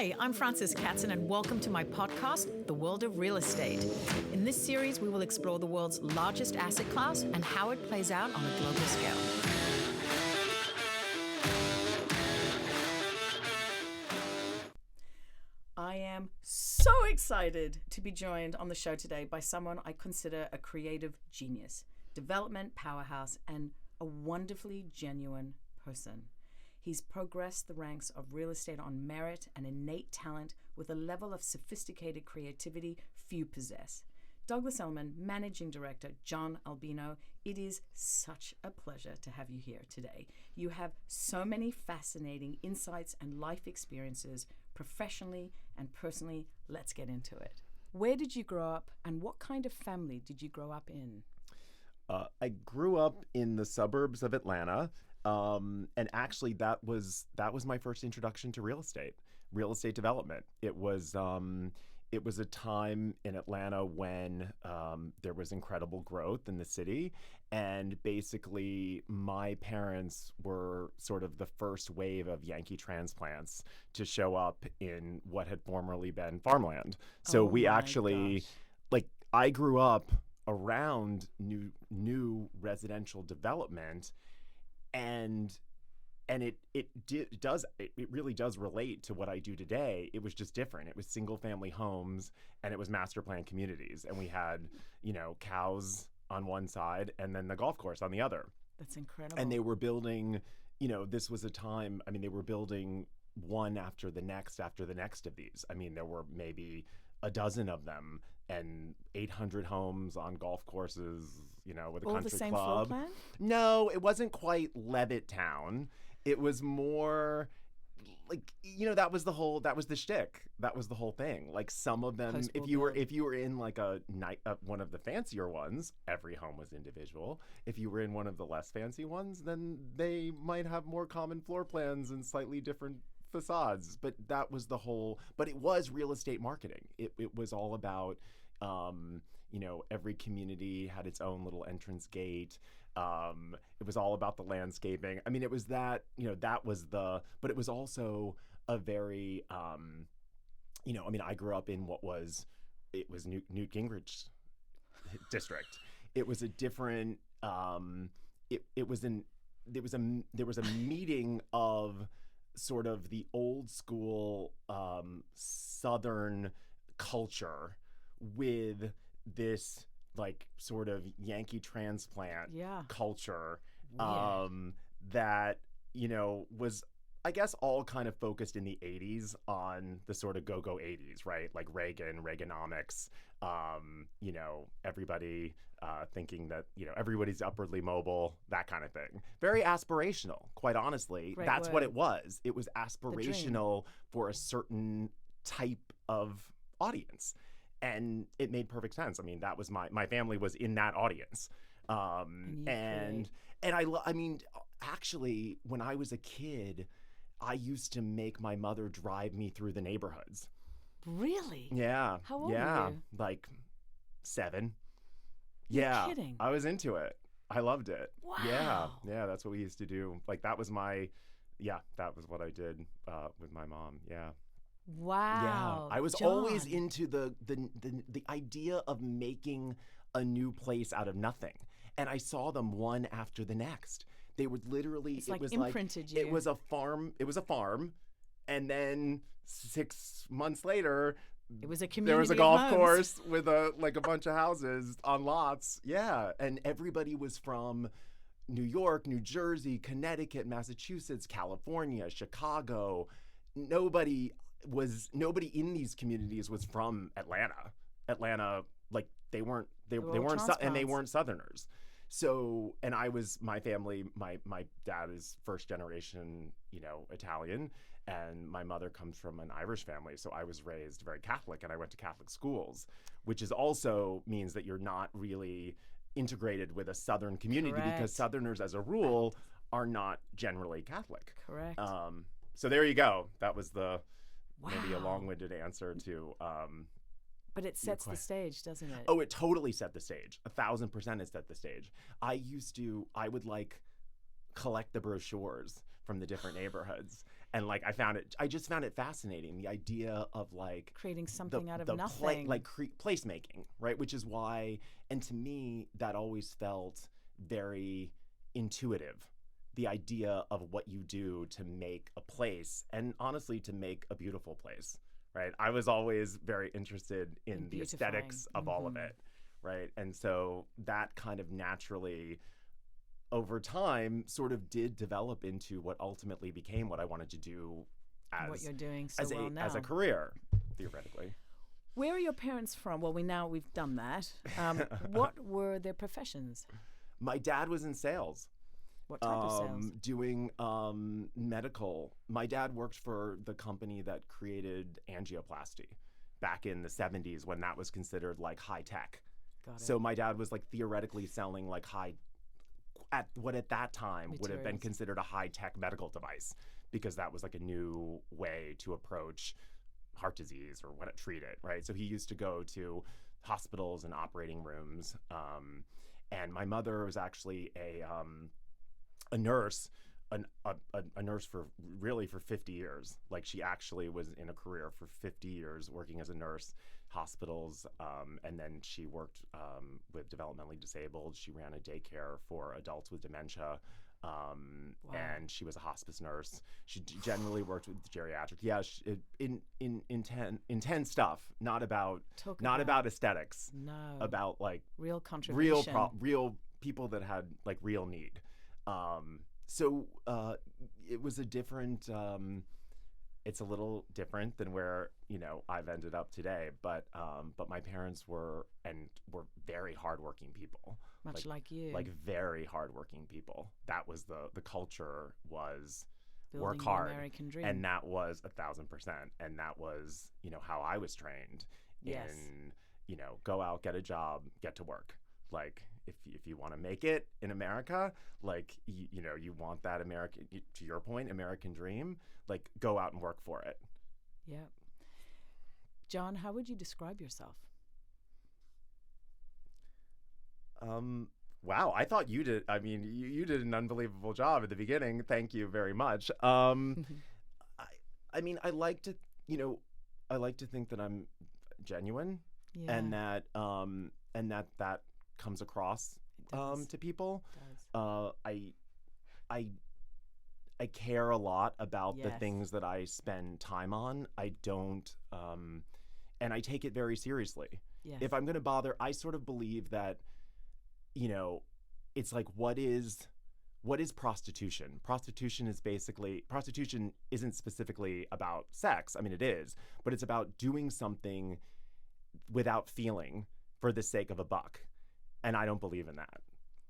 Hi, I'm Frances Katzen, and welcome to my podcast, The World of Real Estate. In this series, we will explore the world's largest asset class and how it plays out on a global scale. I am so excited to be joined on the show today by someone I consider a creative genius, development powerhouse, and a wonderfully genuine person. He's progressed the ranks of real estate on merit and innate talent with a level of sophisticated creativity few possess. Douglas Elliman, Managing Director, John Albino, it is such a pleasure to have you here today. You have so many fascinating insights and life experiences, professionally and personally. Let's get into it. Where did you grow up, and what kind of family did you grow up in? I grew up in the suburbs of Atlanta. And actually, that was my first introduction to real estate development. It was a time in Atlanta when there was incredible growth in the city, and basically my parents were sort of the first wave of Yankee transplants to show up in what had formerly been farmland. So we actually, I grew up around new residential development. And it really does relate to what I do today. It was just different. It was single family homes, and it was master plan communities. And we had, cows on one side and then the golf course on the other. That's incredible. And they were building, this was a time, they were building one after the next of these. There were maybe a dozen of them and 800 homes on golf courses, with a all country the same club. Floor plan? No, it wasn't quite Levittown. It was more that was the shtick. That was the whole thing. Like some of them, if you were in like one of the fancier ones, every home was individual. If you were in one of the less fancy ones, then they might have more common floor plans and slightly different facades. But that was the whole. But it was real estate marketing. It was all about. Every community had its own little entrance gate. It was all about the landscaping. It was that, that was but it was also a very, I grew up in it was Newt Gingrich's district. It was a different, there was a meeting of sort of the old school Southern culture with this sort of Yankee transplant culture that was, I guess, all kind of focused in the 80s on the sort of go-go 80s, right? Like Reaganomics, everybody thinking that, everybody's upwardly mobile, that kind of thing. Very aspirational, quite honestly. Great That's word. what it was. It was aspirational for a certain type of audience. And it made perfect sense. That was my family was in that audience. Actually, when I was a kid, I used to make my mother drive me through the neighborhoods. Really? Yeah. How old were you? Like 7. You're kidding. I was into it. I loved it. Wow. Yeah, that's what we used to do. That was what I did with my mom. Yeah. Wow. Yeah, I was John. always into the idea of making a new place out of nothing, and I saw them one after the next. They would literally imprinted you. It was a farm, and then 6 months later, it was a community. There was a of golf homes. course with a bunch of houses on lots. Yeah, and everybody was from New York, New Jersey, Connecticut, Massachusetts, California, Chicago. Nobody in these communities was from Atlanta. They weren't and they weren't Southerners. So, and my family, my dad is first generation, Italian, and my mother comes from an Irish family. So I was raised very Catholic, and I went to Catholic schools, which is also means that you're not really integrated with a Southern community. Correct. Because Southerners, as a rule, are not generally Catholic. Correct. So there you go. That was maybe a long-winded answer to. But it sets the stage, doesn't it? Oh, it totally set the stage. 1,000% it set the stage. I would collect the brochures from the different neighborhoods, And like I just found it fascinating, the idea of like creating something out of nothing, placemaking, right? Which is why, and to me, that always felt very intuitive. The idea of what you do to make a place, and honestly, to make a beautiful place, right? I was always very interested in the aesthetics of all of it, right? And so that kind of naturally, over time, sort of did develop into what ultimately became what I wanted to do as what you're doing so well now. As a career, theoretically. Where are your parents from? Well, we've done that. What were their professions? My dad was in sales. What type of sales? Doing medical. My dad worked for the company that created angioplasty back in the 70s when that was considered like high tech. Got it. So my dad was like theoretically selling like at that time would have been considered a high tech medical device, because that was like a new way to approach heart disease or treat it, right? So he used to go to hospitals and operating rooms. And my mother was actually a nurse, a nurse for 50 years. Like she actually was in a career for 50 years working as a nurse, hospitals, and then she worked with developmentally disabled. She ran a daycare for adults with dementia, and she was a hospice nurse. She generally worked with geriatric. Yeah, intense stuff. Not about aesthetics. No. About like real contribution. Real people that had like real need. So it was a different. It's a little different than where I've ended up today. But my parents were very hardworking people. Much like you. Like very hardworking people. That was the culture was building work hard. The American dream. And that was 1,000%. And that was how I was trained. Yes. In go out, get a job, get to work. Like if you want to make it in America, like you want that American, to your point, American dream, like go out and work for it. Yeah. John, how would you describe yourself? Wow, I thought you did. I mean, you did an unbelievable job at the beginning. Thank you very much. I mean, I like to think that I'm genuine, and that comes across to people. I care a lot about the things that I spend time on. I don't, and I take it very seriously. Yes. If I'm going to bother, I sort of believe that, it's like, what is prostitution? Prostitution isn't specifically about sex. I mean, it is, but it's about doing something without feeling for the sake of a buck. And I don't believe in that.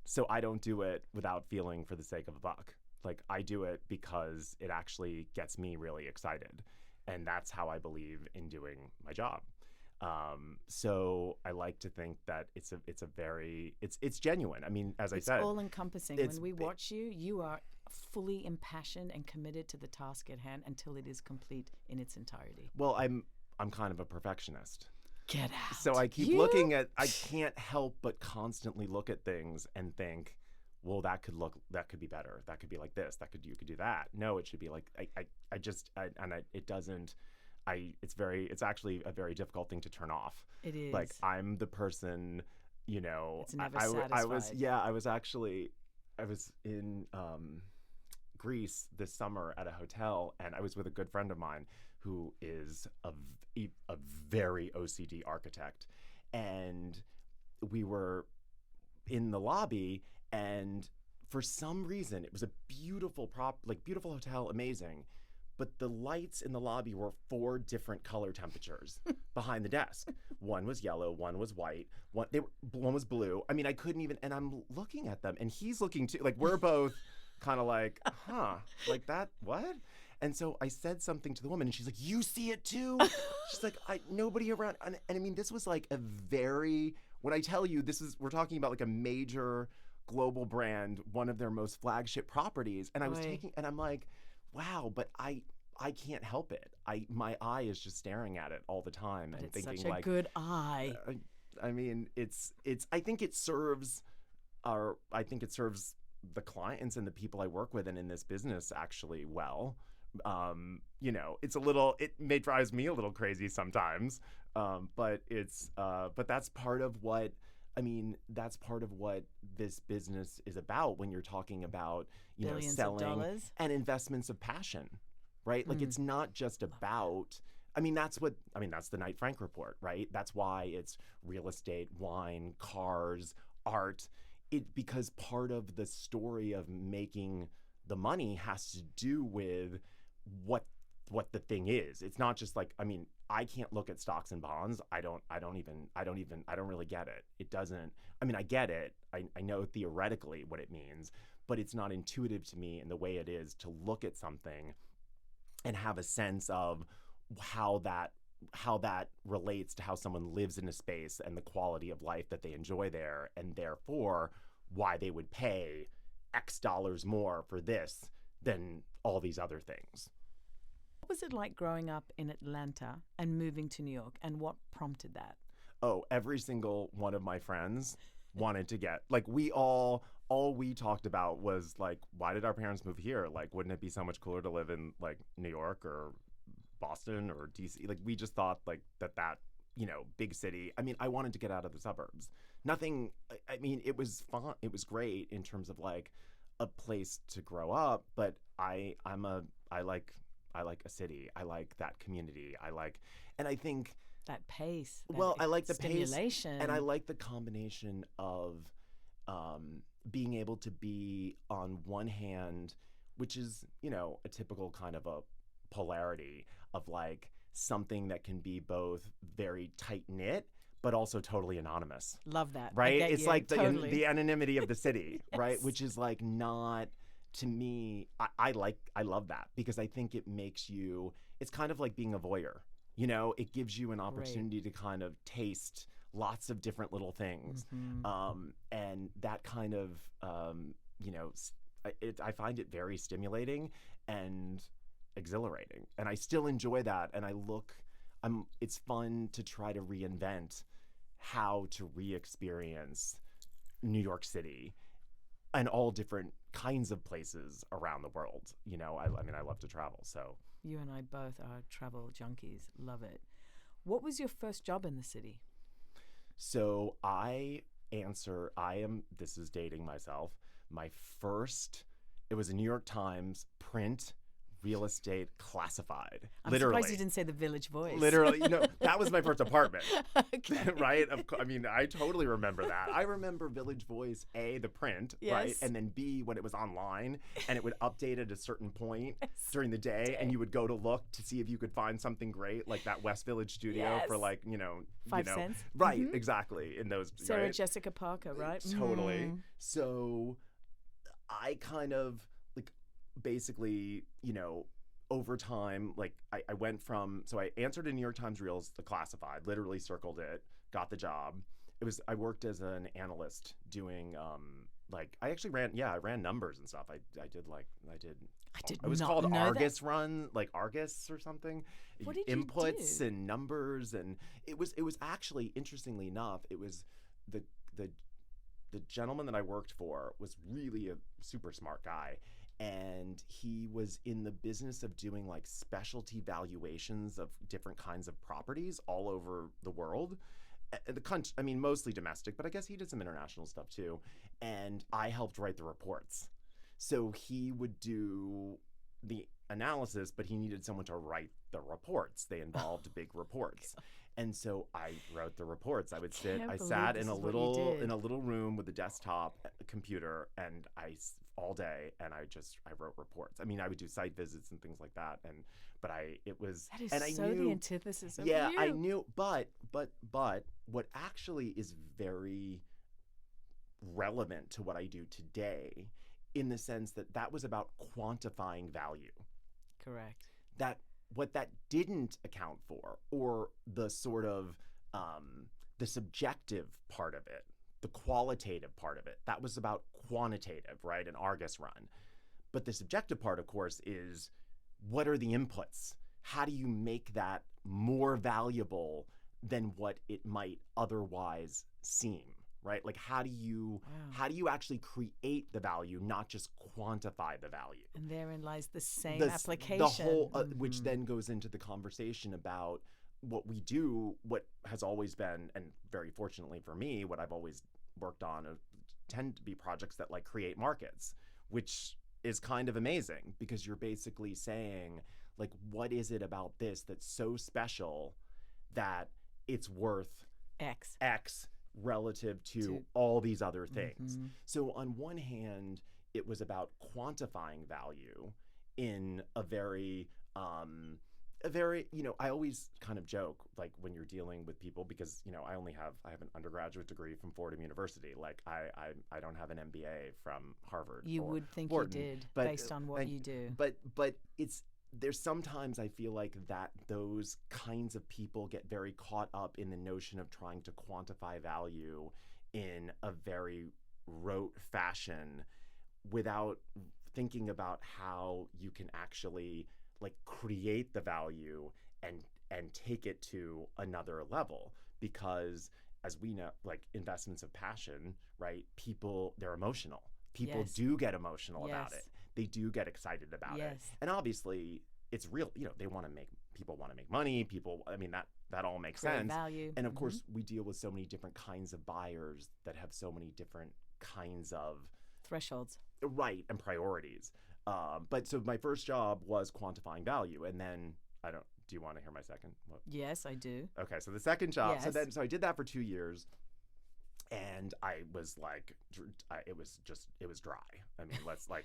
So I don't do it without feeling for the sake of a buck. Like I do it because it actually gets me really excited. And that's how I believe in doing my job. So I like to think that it's genuine. I mean, as I said, it's all encompassing. When we watch you, you are fully impassioned and committed to the task at hand until it is complete in its entirety. Well, I'm kind of a perfectionist. Get out. So I keep looking at, I can't help but constantly look at things and think, well, that could be better. That could be like this. You could do that. No, it should be like, it's actually a very difficult thing to turn off. It is. Like I'm the person, it's never satisfied. I was in Greece this summer at a hotel, and I was with a good friend of mine who is a very OCD architect, and we were in the lobby, and for some reason it was a beautiful beautiful hotel, amazing, but the lights in the lobby were 4 different color temperatures behind the desk. One was yellow, one was white, one was blue. I mean, I couldn't even, and I'm looking at them, and he's looking too. Like we're both kind of like, huh, like that, what? And so I said something to the woman, and she's like, "You see it too?" She's like, "Nobody around." And I mean, this was like when I tell you we're talking about like a major global brand, one of their most flagship properties. And I was and I'm like, wow, but I can't help it. My eye is just staring at it all the time, and it's thinking such a like, good eye. I mean, I think it serves the clients and the people I work with and in this business actually well, It drives me a little crazy sometimes. But that's part of what, that's part of what this business is about when you're talking about, Billions selling of dollars. and investments of passion, right? Like it's not just about, that's the Knight Frank report, right? That's why it's real estate, wine, cars, art. Because part of the story of making the money has to do with what the thing is. It's not just like, I can't look at stocks and bonds. I don't really get it. It doesn't, I get it. I know theoretically what it means, but it's not intuitive to me in the way it is to look at something and have a sense of how that relates to how someone lives in a space and the quality of life that they enjoy there, and therefore why they would pay X dollars more for this than all these other things. What was it like growing up in Atlanta and moving to New York, and what prompted that? Oh, every single one of my friends wanted to get, like, all we talked about was like, why did our parents move here? Like, wouldn't it be so much cooler to live in like New York or Boston or DC? Like, we just thought like that big city. I wanted to get out of the suburbs. Nothing, it was fun. It was great in terms of like a place to grow up, but I like a city. I like that community. And I think that pace. I like the stimulation. pace, and I like the combination of being able to be on one hand, which is, a typical kind of a polarity of like something that can be both very tight knit but also totally anonymous. Love that. Right? It's like totally. the anonymity of the city, Yes. right? Which is like not, to me, I love that because I think it makes you, it's kind of like being a voyeur. It gives you an opportunity to kind of taste lots of different little things. Mm-hmm. And that kind of, I find it very stimulating and exhilarating. And I still enjoy that. And it's fun to try to reinvent how to re-experience New York City and all different kinds of places around the world. I love to travel, so. You and I both are travel junkies. Love it. What was your first job in the city? So this is dating myself. It was a New York Times print real estate classified. I'm literally. surprised you didn't say the Village Voice. Literally, that was my first apartment. Okay. Right? I totally remember that. I remember Village Voice, A, the print, Yes. right? And then B, when it was online and it would update at a certain point during the day, and you would go to look to see if you could find something great, like that West Village studio for like, 5 cents. Right, Mm-hmm. Exactly. In those, Sarah right? Jessica Parker, right? Totally. Mm. So I kind of basically, over time, like I went from, so I answered a New York Times Reels, the classified, literally circled it, got the job. I worked as an analyst doing, I ran numbers and stuff. It was not called know Argus Run, like Argus or something. What did you Inputs do? and numbers, and it was actually, interestingly enough, it was the gentleman that I worked for was really a super smart guy. And he was in the business of doing like specialty valuations of different kinds of properties all over the world. The country, mostly domestic, but I guess he did some international stuff too. And I helped write the reports. So he would do the analysis, but he needed someone to write the reports. They involved big reports. And so I wrote the reports. I sat in a little room with a desktop, a computer, and all day, and I wrote reports. I would do site visits and things like that. That is the antithesis of you. Yeah, I knew, but what actually is very relevant to what I do today, in the sense that was about quantifying value. Correct. What that didn't account for, or the sort of the subjective part of it, the qualitative part of it, that was about quantitative, right? An Argus Run. But the subjective part, of course, is what are the inputs? How do you make that more valuable than what it might otherwise seem, right? Like how do you actually create the value, not just quantify the value? And therein lies the same application. The whole, which then goes into the conversation about what we do, what has always been, and very fortunately for me, what I've always worked on tend to be projects that like create markets, which is kind of amazing because you're basically saying like, what is it about this that's so special that it's worth X relative to all these other things. So on one hand, it was about quantifying value in a very, I always kind of joke, like when you're dealing with people, because, I have an undergraduate degree from Fordham University. Like I don't have an MBA from Harvard. You would think Wharton, you did, but, based on what you do. But there's sometimes I feel like that those kinds of people get very caught up in the notion of trying to quantify value in a very rote fashion without thinking about how you can actually like create the value and take it to another level. Because as we know, like investments of passion, right? People, they're emotional. People do get emotional about it. They do get excited about it. And obviously it's real, people want to make money. People, that all makes sense. Value. And of course we deal with so many different kinds of buyers that have so many different kinds of thresholds. Right. And priorities. But so my first job was quantifying value. And then do you want to hear my second? Yes, I do. Okay. So the second job, so I did that for 2 years. And I was like, it was dry.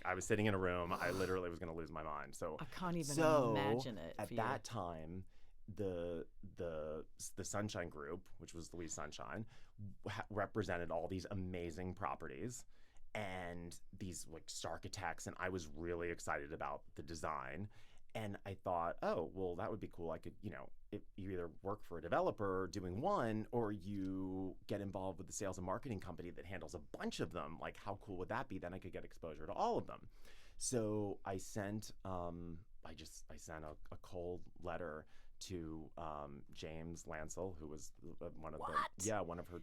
I was sitting in a room. I literally was going to lose my mind. So I can't even imagine it. At that time, the Sunshine Group, which was Louise Sunshine, represented all these amazing properties and these like architects. And I was really excited about the design. And I thought, oh, well, that would be cool. I could, if you either work for a developer doing one, or you get involved with the sales and marketing company that handles a bunch of them. Like, how cool would that be? Then I could get exposure to all of them. So I sent, I sent a cold letter to James Lancel, who was one of her,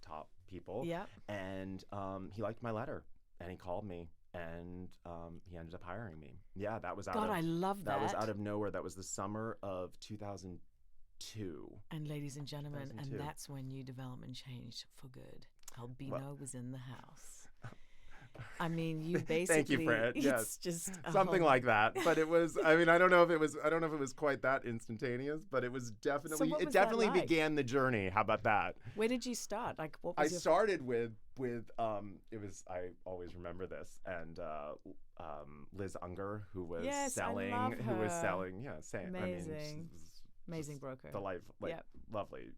top people. Yeah. And he liked my letter, and he called me. And he ended up hiring me. Yeah, that was I love that. That was out of nowhere. That was the summer of 2002. And ladies and gentlemen, and that's when new development changed for good. Albino was in the house. You basically. Thank you, Fred. Yes, it's just something like that. But it was. I don't know if it was quite that instantaneous, but it was definitely. So it definitely began the journey. How about that? Where did you start? Like, what was I started with it was, I always remember this, and Liz Unger, who was selling, same. Amazing. Amazing broker. The life, lovely.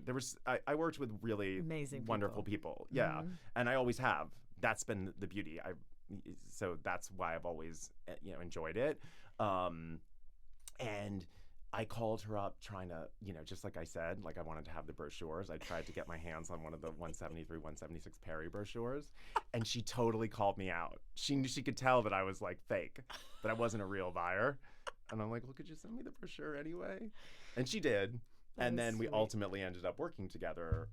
There was, I worked with really amazing wonderful people. Yeah. And I always have. That's been the beauty. So that's why I've always, enjoyed it. And I called her up trying to, just like I said, like I wanted to have the brochures. I tried to get my hands on one of the 173, 176 Perry brochures, and she totally called me out. She could tell that I was like fake, that I wasn't a real buyer. And I'm like, well, could you send me the brochure anyway? And she did. And then we ultimately ended up working together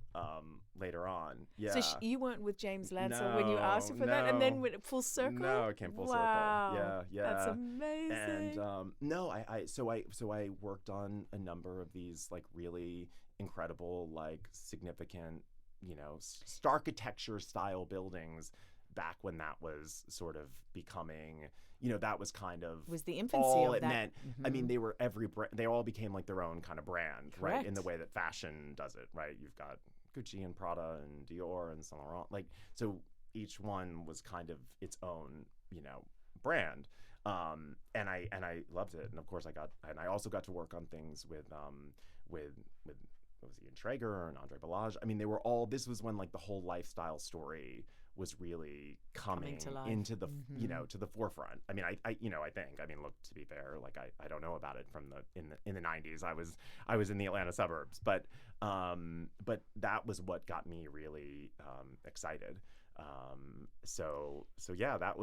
later on. Yeah. So you weren't with James Lancel when you asked her for that, and then went full circle. No, it came full circle. Yeah. That's amazing. And so I worked on a number of these like really incredible, like significant, architecture style buildings back when that was sort of becoming. That was kind of was the infancy all of it that. meant. They were they all became like their own kind of brand, Correct. Right? In the way that fashion does it, right? You've got Gucci and Prada and Dior and Saint Laurent, like so each one was kind of its own, brand. And I loved it, and of course I also got to work on things with what was Ian Traeger and Andre Balazs. They were all. This was when like the whole lifestyle story was really coming to life. Into the to the forefront. I think. Look, to be fair, like I don't know about it from in the 90s. I was in the Atlanta suburbs, but that was what got me really excited. So that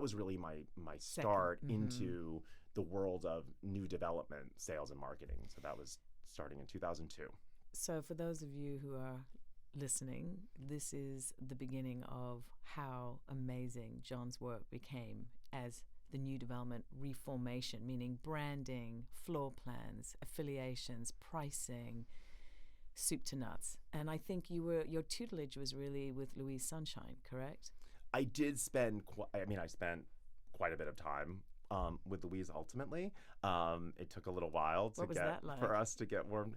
was really my start into the world of new development, sales, and marketing. So that was starting in 2002. So for those of you who are listening, this is the beginning of how amazing John's work became as the new development reformation, meaning branding, floor plans, affiliations, pricing, soup to nuts. And I think your tutelage was really with Louise Sunshine, correct? I did spend, I spent quite a bit of time with Louise ultimately. It took a little while for us to get warmed.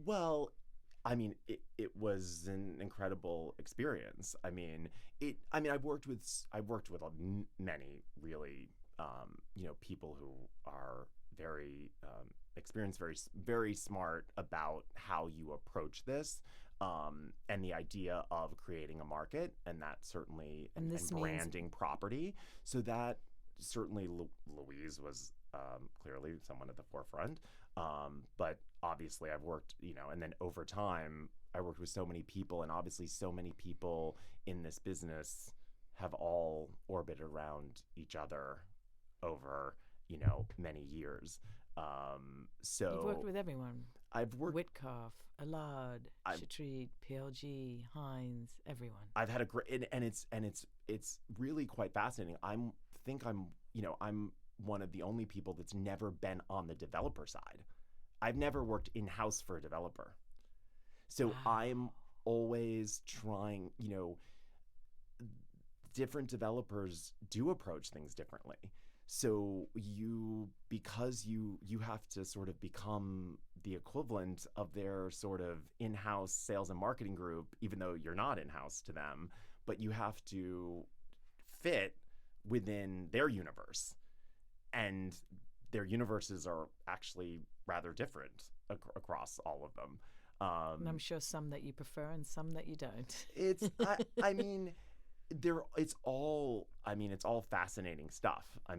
Well, I mean, it was an incredible experience. I've worked with many really, people who are very experienced, very, very smart about how you approach this, and the idea of creating a market, and that certainly, and branding property. So that certainly Louise was clearly someone at the forefront. But obviously I've worked, and then over time I worked with so many people, and obviously so many people in this business have all orbited around each other over, many years. So you've worked with everyone. I've worked Whitcoff, Alad, Chatrid, PLG, Hines, everyone. I've had a great, and it's really quite fascinating. I'm one of the only people that's never been on the developer side. I've never worked in-house for a developer. So I'm always trying, different developers do approach things differently. So because you have to sort of become the equivalent of their sort of in-house sales and marketing group, even though you're not in-house to them, but you have to fit within their universe. And their universes are actually rather different across all of them. And I'm sure some that you prefer and some that you don't. It's all fascinating stuff. I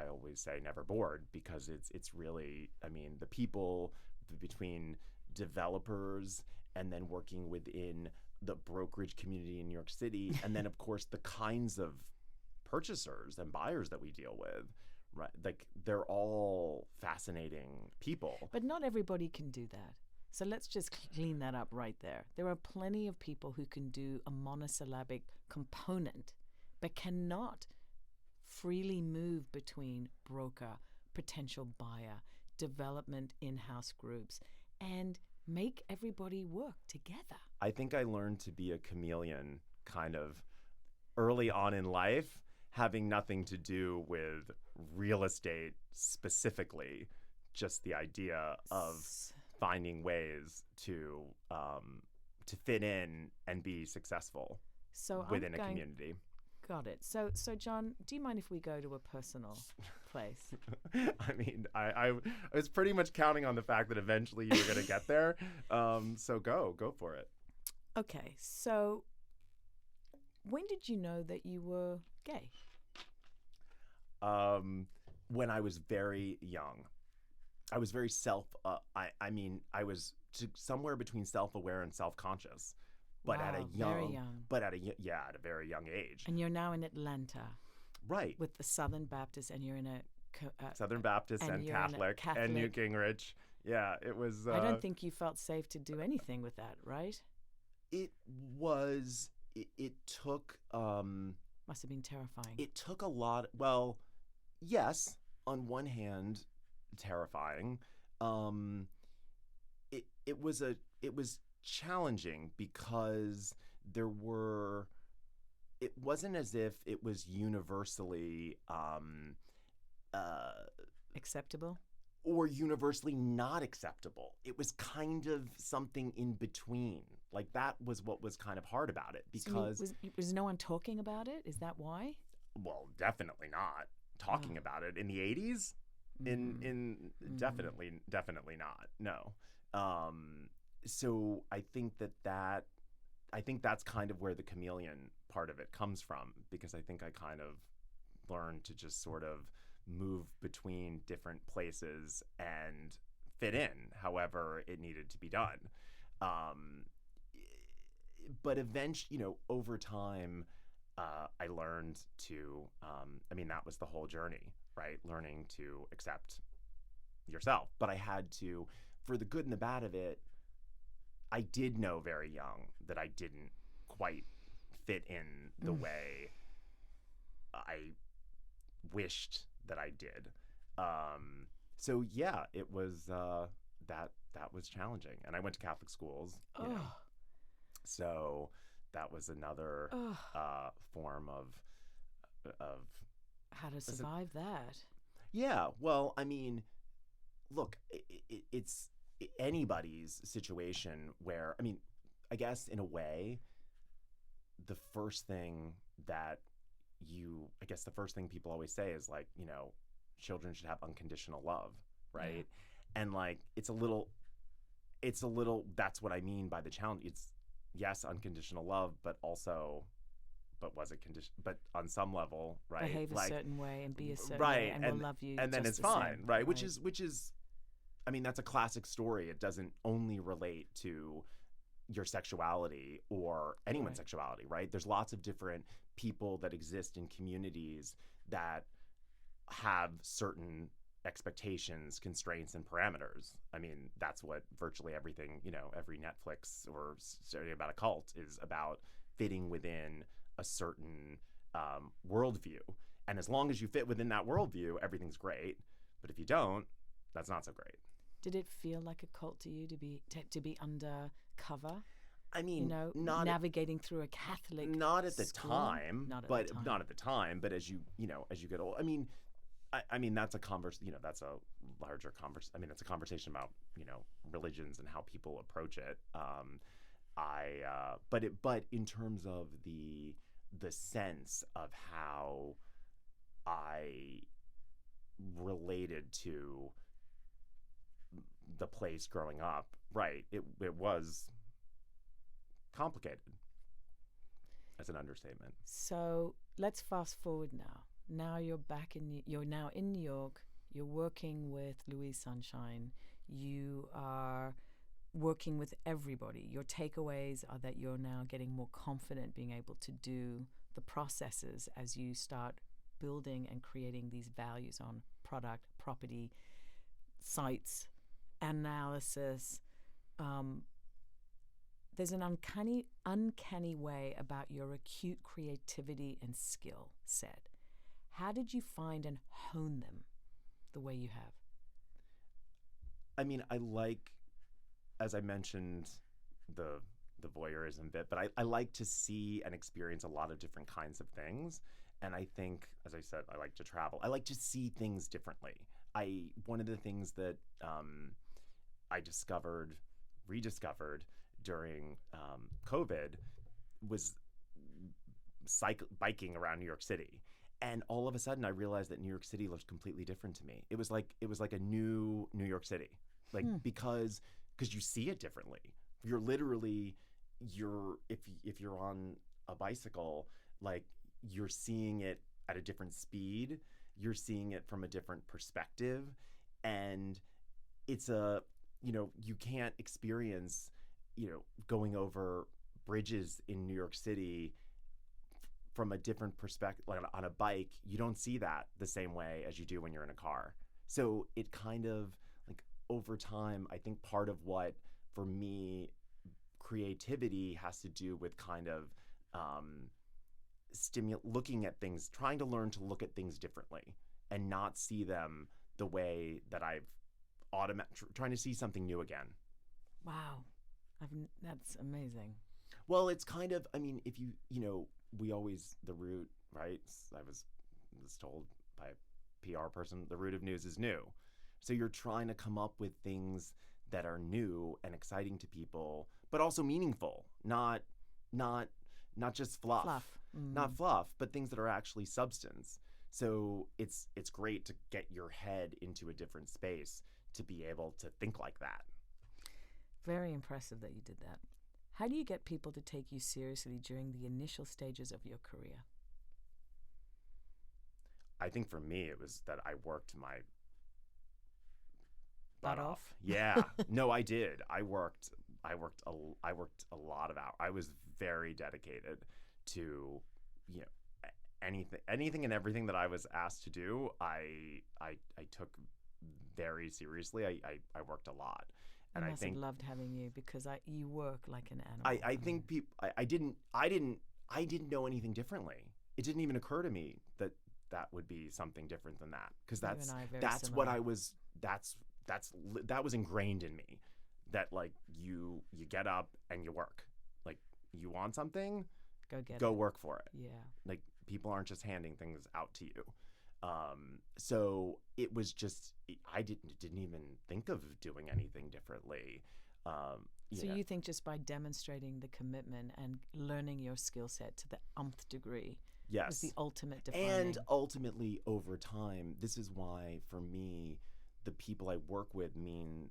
always say never bored, because it's really, the people between developers and then working within the brokerage community in New York City, and then of course the kinds of purchasers and buyers that we deal with, right? Like, they're all fascinating people. But not everybody can do that. So let's just clean that up right there. There are plenty of people who can do a monosyllabic component, but cannot freely move between broker, potential buyer, development in-house groups, and make everybody work together. I think I learned to be a chameleon kind of early on in life, having nothing to do with real estate specifically, just the idea of finding ways to fit in and be succcessful within a community. Got it. So John, do you mind if we go to a personal place? I was pretty much counting on the fact that eventually you were going to get there. So go for it. Okay. So when did you know that you were gay? When I was very young. I was very I was somewhere between self-aware and self-conscious, but wow, at a very young age. And you're now in Atlanta, right? With the Southern Baptist, and you're in a Southern Baptist and Catholic and Newt Gingrich. Yeah, it was. I don't think you felt safe to do anything with that, right? It was. It took. Must have been terrifying. It took a lot. Well, yes. On one hand, terrifying. It was challenging because it wasn't as if it was universally acceptable or universally not acceptable. It was kind of something in between. Like, that was what was kind of hard about it, because was no one talking about it? Is that why? Well, definitely not talking about it in the 80s. Definitely not. No. So I think that's kind of where the chameleon part of it comes from, because I think I kind of learned to just sort of move between different places and fit in however it needed to be done. But eventually, over time, I learned to, that was the whole journey, right? Learning to accept yourself. But I had to, for the good and the bad of it, I did know very young that I didn't quite fit in the way I wished that I did. So yeah, it was that was challenging, and I went to Catholic schools. You know, so that was another form of how to survive that. Yeah, well, I mean, look, it's anybody's situation where, I mean, I guess in a way, the first thing people always say is like, you know, children should have unconditional love, right? Yeah. And like, it's a little, that's what I mean by the challenge. It's, yes, unconditional love, but also, but was it conditional? But on some level, right? Behave a certain way and be a certain right, way, and we'll love you. And then just it's the fine, same. right? Which is, I mean, that's a classic story. It doesn't only relate to your sexuality or anyone's sexuality, right? There's lots of different people that exist in communities that have certain expectations, constraints, and parameters. I mean, that's what virtually everything, you know, every Netflix or story about a cult is about, fitting within a certain worldview. And as long as you fit within that worldview, everything's great. But if you don't, that's not so great. Did it feel like a cult to you to be undercover? I mean, you know, not navigating through a Catholic not at the school? time, Not at but the time. not at the time. But as you get old, I mean, that's a that's a larger conversation. I mean, it's a conversation about, you know, religions and how people approach it. But in terms of the sense of how I related to the place growing up, right? It was complicated. That's an understatement. So let's fast forward now. Now you're now in New York. You're working with Louise Sunshine. You are working with everybody. Your takeaways are that you're now getting more confident being able to do the processes as you start building and creating these values on product, property, sites, analysis. There's an uncanny way about your acute creativity and skill set. How did you find and hone them the way you have? I mean, I like, as I mentioned, the voyeurism bit, but I like to see and experience a lot of different kinds of things. And I think, as I said, I like to travel. I like to see things differently. One of the things that I rediscovered during COVID was biking around New York City. And all of a sudden I realized that New York City looked completely different to me. It was like a new New York City. Like because you see it differently. You're literally if you're on a bicycle, like you're seeing it at a different speed, you're seeing it from a different perspective, and it's you can't experience, going over bridges in New York City from a different perspective. Like on a bike, you don't see that the same way as you do when you're in a car. So it kind of, like, over time, I think part of what, for me, creativity has to do with kind of looking at things, trying to learn to look at things differently and not see them the way that I've trying to see something new again. Wow. That's amazing. Well, it's kind of, I mean, if we always, the root, right? I was told by a PR person, the root of news is new. So you're trying to come up with things that are new and exciting to people, but also meaningful, not just fluff. Not fluff, but things that are actually substance. So it's great to get your head into a different space to be able to think like that. Very impressive that you did that. How do you get people to take you seriously during the initial stages of your career? I think for me, it was that I worked my butt off. Yeah. No, I did. I worked a lot of hours. I was very dedicated to, anything and everything that I was asked to do. I took very seriously. I worked a lot. I And I must think have loved having you because you work like an animal. I think people I didn't know anything differently. It didn't even occur to me that that would be something different than that, because You and I are very that's similar. what I was that was ingrained in me, that like you get up and you work. Like, you want something, Go work for it. Yeah. Like, people aren't just handing things out to you. So it was just, I didn't even think of doing anything differently. So you think just by demonstrating the commitment and learning your skill set to the umpth degree Yes. was the ultimate defining. And ultimately, over time, this is why, for me, the people I work with mean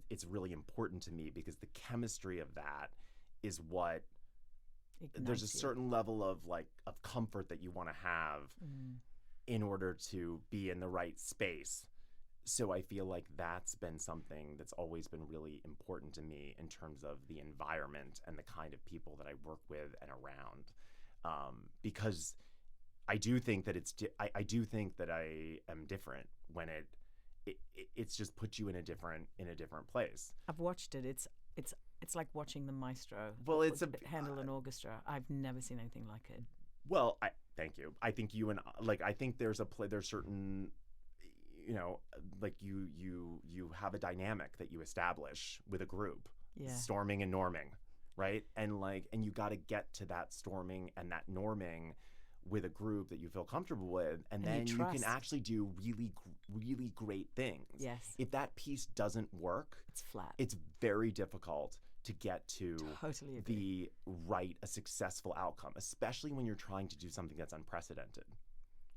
it's really important to me, because the chemistry of that is what there's a certain level of comfort that you want to have in order to be in the right space. So I feel like that's been something that's always been really important to me in terms of the environment and the kind of people that I work with and around. Because I do think that I do think that I am different when it's just put you in a different place. I've watched it. It's like watching the maestro. Well, it's handle an orchestra. I've never seen anything like it. Well, thank you. I think you and I think there's certain, like you have a dynamic that you establish with a group. Yeah. Storming and norming, right? And you got to get to that storming and that norming with a group that you feel comfortable with, and then you can actually do really, really great things. Yes. If that piece doesn't work, it's flat. It's very difficult to get to a successful outcome, especially when you're trying to do something that's unprecedented,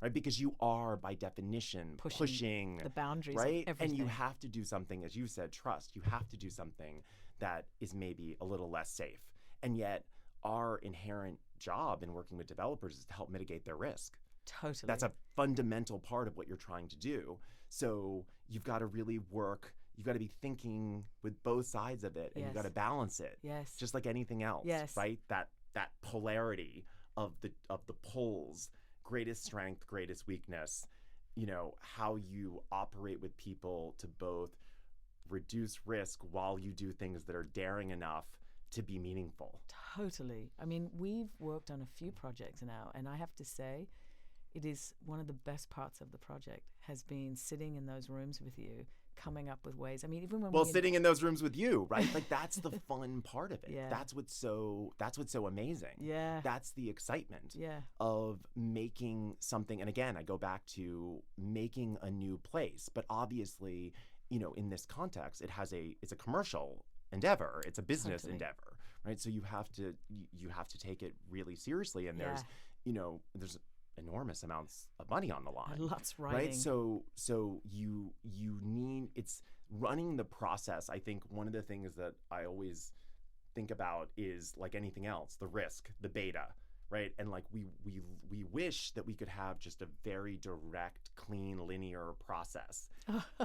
right? Because you are, by definition, pushing the boundaries, right? Of everything. And you have to do something, as you said, trust. You have to do something that is maybe a little less safe. And yet, our inherent job in working with developers is to help mitigate their risk. Totally. That's a fundamental part of what you're trying to do. So you've got to really work. You've got to be thinking with both sides of it, and you've got to balance it. Yes. Just like anything else. Yes. Right? That polarity of the poles, greatest strength, greatest weakness, how you operate with people to both reduce risk while you do things that are daring enough to be meaningful. Totally. I mean, we've worked on a few projects now, and I have to say, it is one of the best parts of the project has been sitting in those rooms with you, coming up with ways. I mean, even when sitting in those rooms with you, right? Like, that's the fun part of it. Yeah. That's what's so amazing. Yeah. That's the excitement yeah. of making something. And again, I go back to making a new place, but obviously, in this context, it's a commercial endeavor. It's a business endeavor, right? So you have to take it really seriously, and there's enormous amounts of money on the line. Lots riding. Right? So you need, it's running the process. I think one of the things that I always think about is, like anything else, the risk, the beta, right? And we wish that we could have just a very direct, clean, linear process.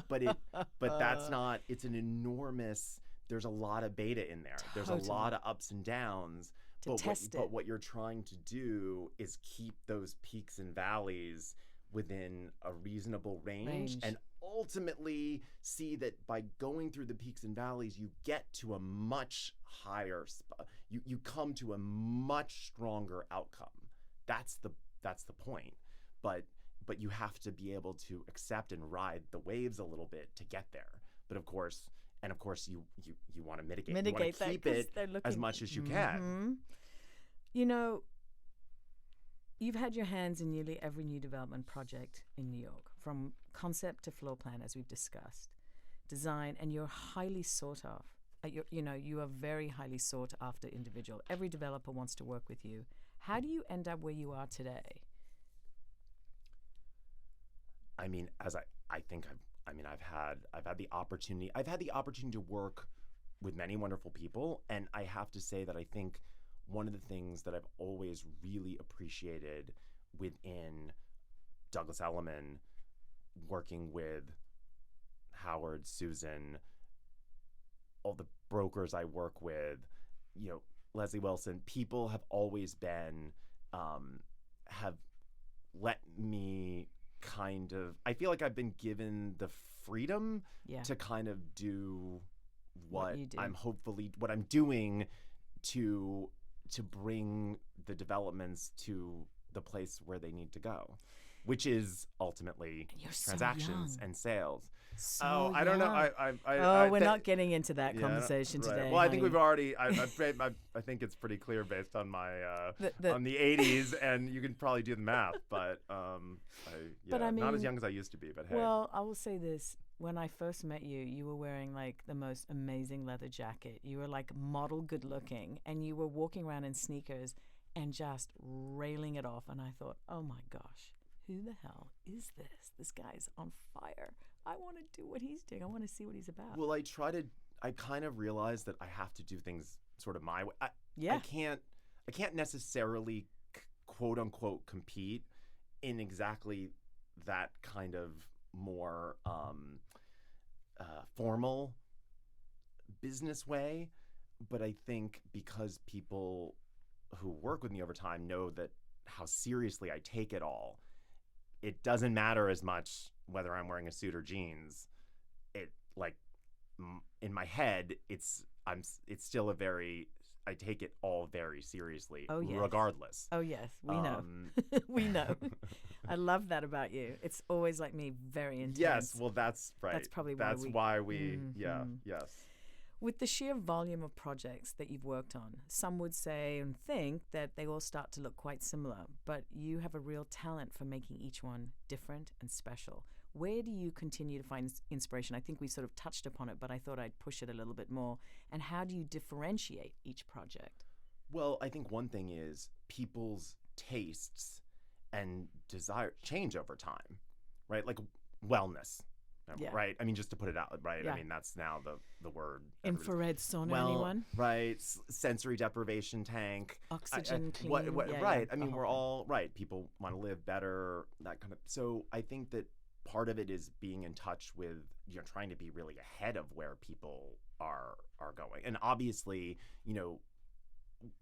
But that's not, it's an enormous, there's a lot of beta in there. There's a lot of ups and downs. But what you're trying to do is keep those peaks and valleys within a reasonable range, and ultimately see that by going through the peaks and valleys, you get to a much higher you come to a much stronger outcome. That's the point. But you have to be able to accept and ride the waves a little bit to get there. But of course, you want to mitigate. You want to keep it as much as you can. You've had your hands in nearly every new development project in New York, from concept to floor plan, as we've discussed, design, and you're highly sought after. You are very highly sought after individual. Every developer wants to work with you. How do you end up where you are today? I mean, I've had the opportunity to work with many wonderful people, and I have to say that I think one of the things that I've always really appreciated within Douglas Elliman, working with Howard, Susan, all the brokers I work with, Leslie Wilson, people have always been, have let me I feel like I've been given the freedom to kind of do what you do. what I'm doing to bring the developments to the place where they need to go, which is ultimately transactions and sales. I don't know. We're not getting into that conversation today. Well, I think we've already. I think it's pretty clear based on my on the 80s, and you can probably do the math. But I mean, not as young as I used to be. But hey. Well, I will say this: when I first met you, you were wearing like the most amazing leather jacket. You were like model good looking, and you were walking around in sneakers and just railing it off. And I thought, oh my gosh, who the hell is this? This guy's on fire. I want to do what he's doing. I want to see what he's about. Well, I kind of realized that I have to do things sort of my way. I can't necessarily quote unquote compete in exactly that kind of more formal business way. But I think because people who work with me over time know that how seriously I take it all, it doesn't matter as much whether I'm wearing a suit or jeans. It like in my head, it's still I take it all very seriously, regardless. Oh yes, we know. We know. I love that about you. It's always like me, very intense. Yes, well that's right. That's probably why we yes. With the sheer volume of projects that you've worked on, some would say and think that they all start to look quite similar, but you have a real talent for making each one different and special. Where do you continue to find inspiration? I think we sort of touched upon it, but I thought I'd push it a little bit more. And how do you differentiate each project? Well, I think one thing is people's tastes and desire change over time, right? Like wellness. Right. I mean, just to put it out, right? I mean, that's now the word. Infrared sauna, anyone? Right. Sensory deprivation tank. Oxygen clean. Right. I mean, we're all right. People want to live better. That kind of. So I think that part of it is being in touch with, trying to be really ahead of where people are going, and obviously,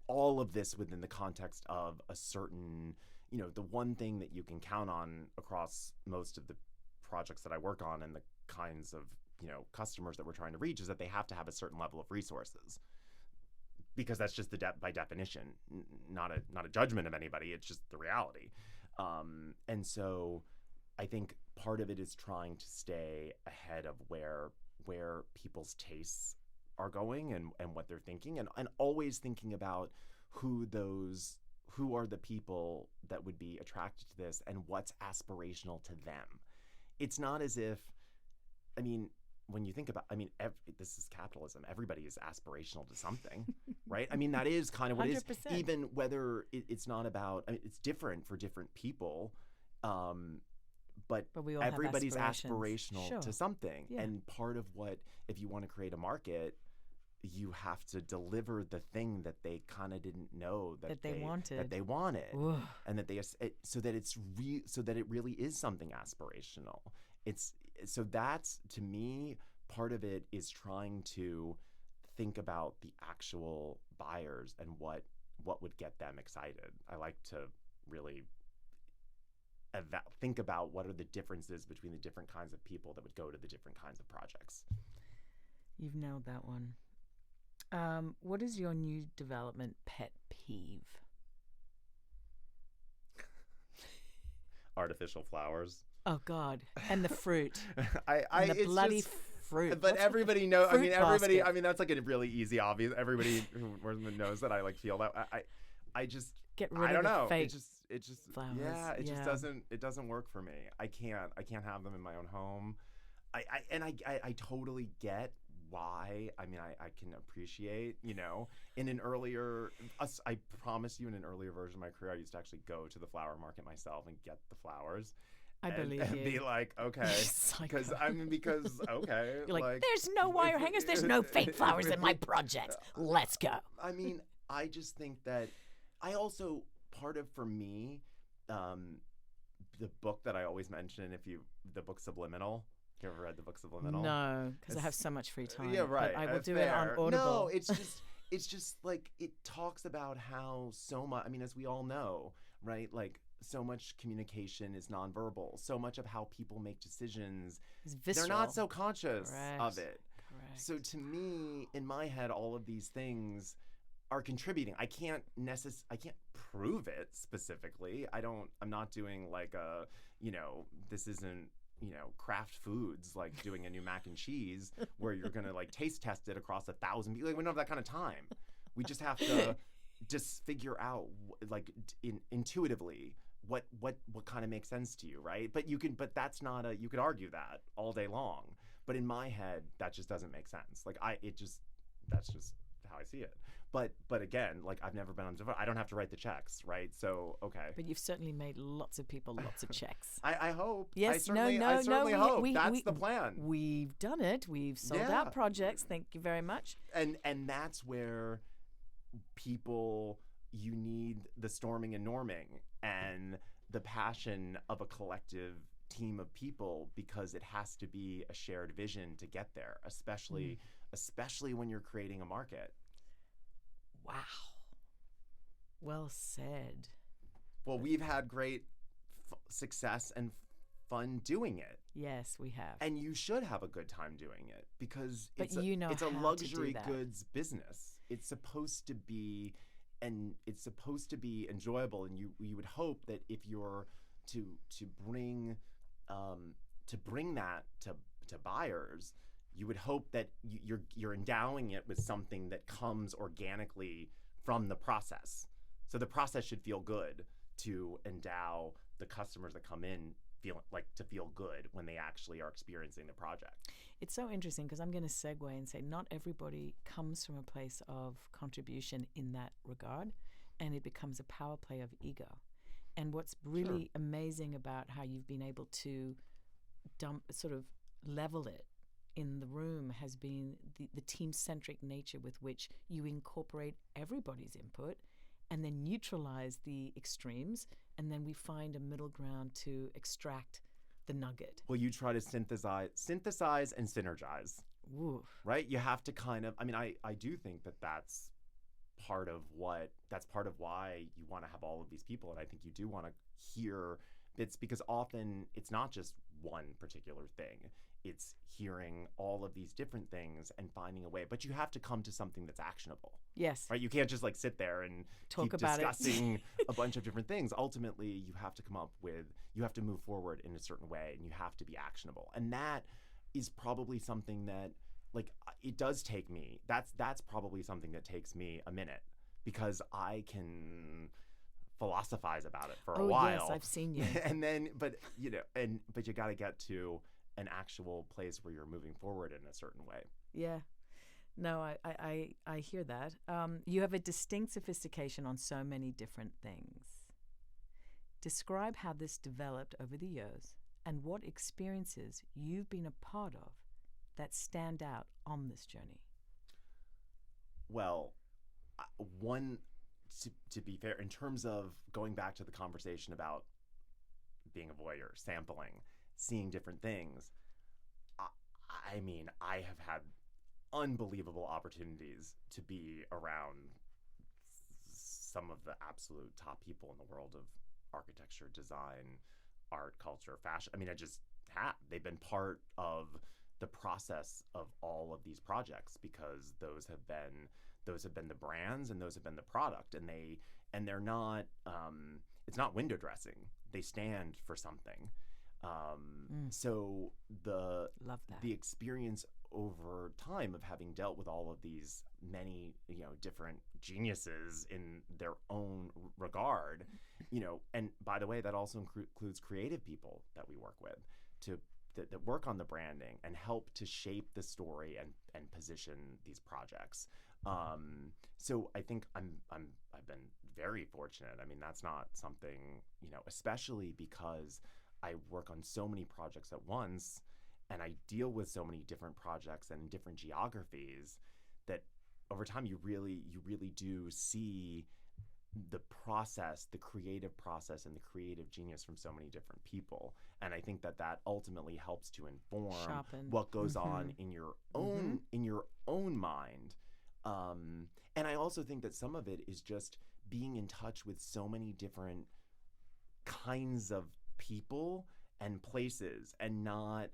all of this within the context of a certain, the one thing that you can count on across most of the projects that I work on and the kinds of customers that we're trying to reach is that they have to have a certain level of resources, because that's just by definition, not a judgment of anybody. It's just the reality. And so I think part of it is trying to stay ahead of where people's tastes are going and what they're thinking, and always thinking about who are the people that would be attracted to this and what's aspirational to them. It's not as if, I mean, when you think about, I mean, this is capitalism. Everybody is aspirational to something, right? I mean, that is kind of what 100%. It is, even whether it's not about, I mean, it's different for different people, but we all everybody's have aspirational to something. Yeah. And part of what, if you want to create a market, you have to deliver the thing that they kind of didn't know that they wanted, Ooh. And that so that it really is something aspirational. So that's, to me, part of it is trying to think about the actual buyers and what would get them excited. I like to really think about what are the differences between the different kinds of people that would go to the different kinds of projects. You've nailed that one. What is your new development pet peeve? Artificial flowers. Oh God! And the fruit. The bloody fruit. But everybody knows. I mean, everybody. Basket. I mean, that's like a really easy, obvious. Everybody who knows that I like feel that. I just get rid I don't of know. Fake it just flowers. Yeah. It just doesn't. It doesn't work for me. I can't have them in my own home. I totally get why. I mean, I can appreciate, in an earlier, I promise you, in an earlier version of my career, I used to actually go to the flower market myself and get the flowers. I believe you. And be like, okay, because okay, you're like, there's no wire hangers, there's no fake flowers in my project. Let's go. I mean, I just think that I part of, for me, the book that I always mention, the book Subliminal. You ever read the book Subliminal? No, because I have so much free time. Yeah, right. But I will do it on Audible. No, it's just like, it talks about how so much, I mean, as we all know, right? Like, so much communication is nonverbal. So much of how people make decisions, they're not so conscious of it. Correct. So to me, in my head, all of these things are contributing. I can't prove it specifically. I'm not doing like this isn't, Kraft Foods, like doing a new mac and cheese where you're going to like taste test it across 1,000 people. Like, we don't have that kind of time. We just have to just figure out intuitively what kind of makes sense to you, right? But you could argue that all day long. But in my head, that just doesn't make sense. Like that's just how I see it. But again, like, I've never been on Devo. I don't have to write the checks, right? So okay. But you've certainly made lots of people lots of checks. I hope. Yes. I certainly hope. That's the plan. We've done it. We've sold out projects. Thank you very much. And that's where you need the storming and norming and the passion of a collective team of people, because it has to be a shared vision to get there, especially when you're creating a market. Wow. Well said. Well, we've had great success and fun doing it. Yes, we have. And you should have a good time doing it, because it's a how luxury to do that. goods business. It's supposed to be enjoyable, and you would hope that if you're to bring that to buyers, you would hope that you're endowing it with something that comes organically from the process. So the process should feel good to endow the customers that come in to feel good when they actually are experiencing the project. It's so interesting, because I'm going to segue and say not everybody comes from a place of contribution in that regard, and it becomes a power play of ego. And what's really amazing about how you've been able to sort of level it in the room has been the team-centric nature with which you incorporate everybody's input and then neutralize the extremes, and then we find a middle ground to extract the nugget. Well, you try to synthesize and synergize. Oof. Right? You have to kind of, I do think that's part of why you want to have all of these people, and I think you do want to hear bits, because often it's not just one particular thing. It's hearing all of these different things and finding a way, but you have to come to something that's actionable. Yes. Right? You can't just like sit there and keep discussing a bunch of different things. Ultimately, you have to move forward in a certain way, and you have to be actionable. And that is probably something that, like, it does take me. That's probably something that takes me a minute, because I can philosophize about it for a while. Oh yes, I've seen you. And then, but you got to get to an actual place where you're moving forward in a certain way. Yeah. No, I hear that. You have a distinct sophistication on so many different things. Describe how this developed over the years and what experiences you've been a part of that stand out on this journey. Well, to be fair, in terms of going back to the conversation about being a voyeur, sampling, seeing different things, I have had unbelievable opportunities to be around some of the absolute top people in the world of architecture, design, art, culture, fashion. I just have. They've been part of the process of all of these projects, because those have been the brands, and those have been the product, and they're not it's not window dressing. They stand for something. So Love that. the experience over time of having dealt with all of these many different geniuses in their own regard, and by the way, that also includes creative people that we work with that work on the branding and help to shape the story and position these projects. So I think I've been very fortunate. That's not something, especially because I work on so many projects at once, and I deal with so many different projects and different geographies, that over time you really do see the process, the creative process, and the creative genius from so many different people. And I think that ultimately helps to inform what goes on in your own mind. And I also think that some of it is just being in touch with so many different kinds of people and places, and not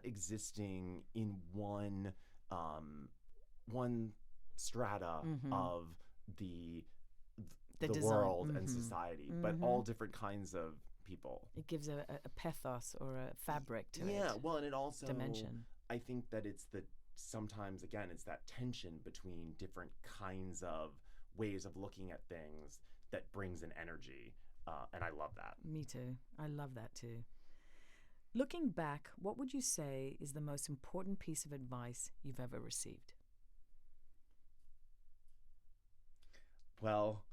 existing in one one strata of the world and society, but all different kinds of people. It gives a pathos or a fabric to it. Yeah, well, and it also dimension. I think that sometimes again it's that tension between different kinds of ways of looking at things that brings an energy, and I love that. Me too. I love that too. Looking back, what would you say is the most important piece of advice you've ever received? Well,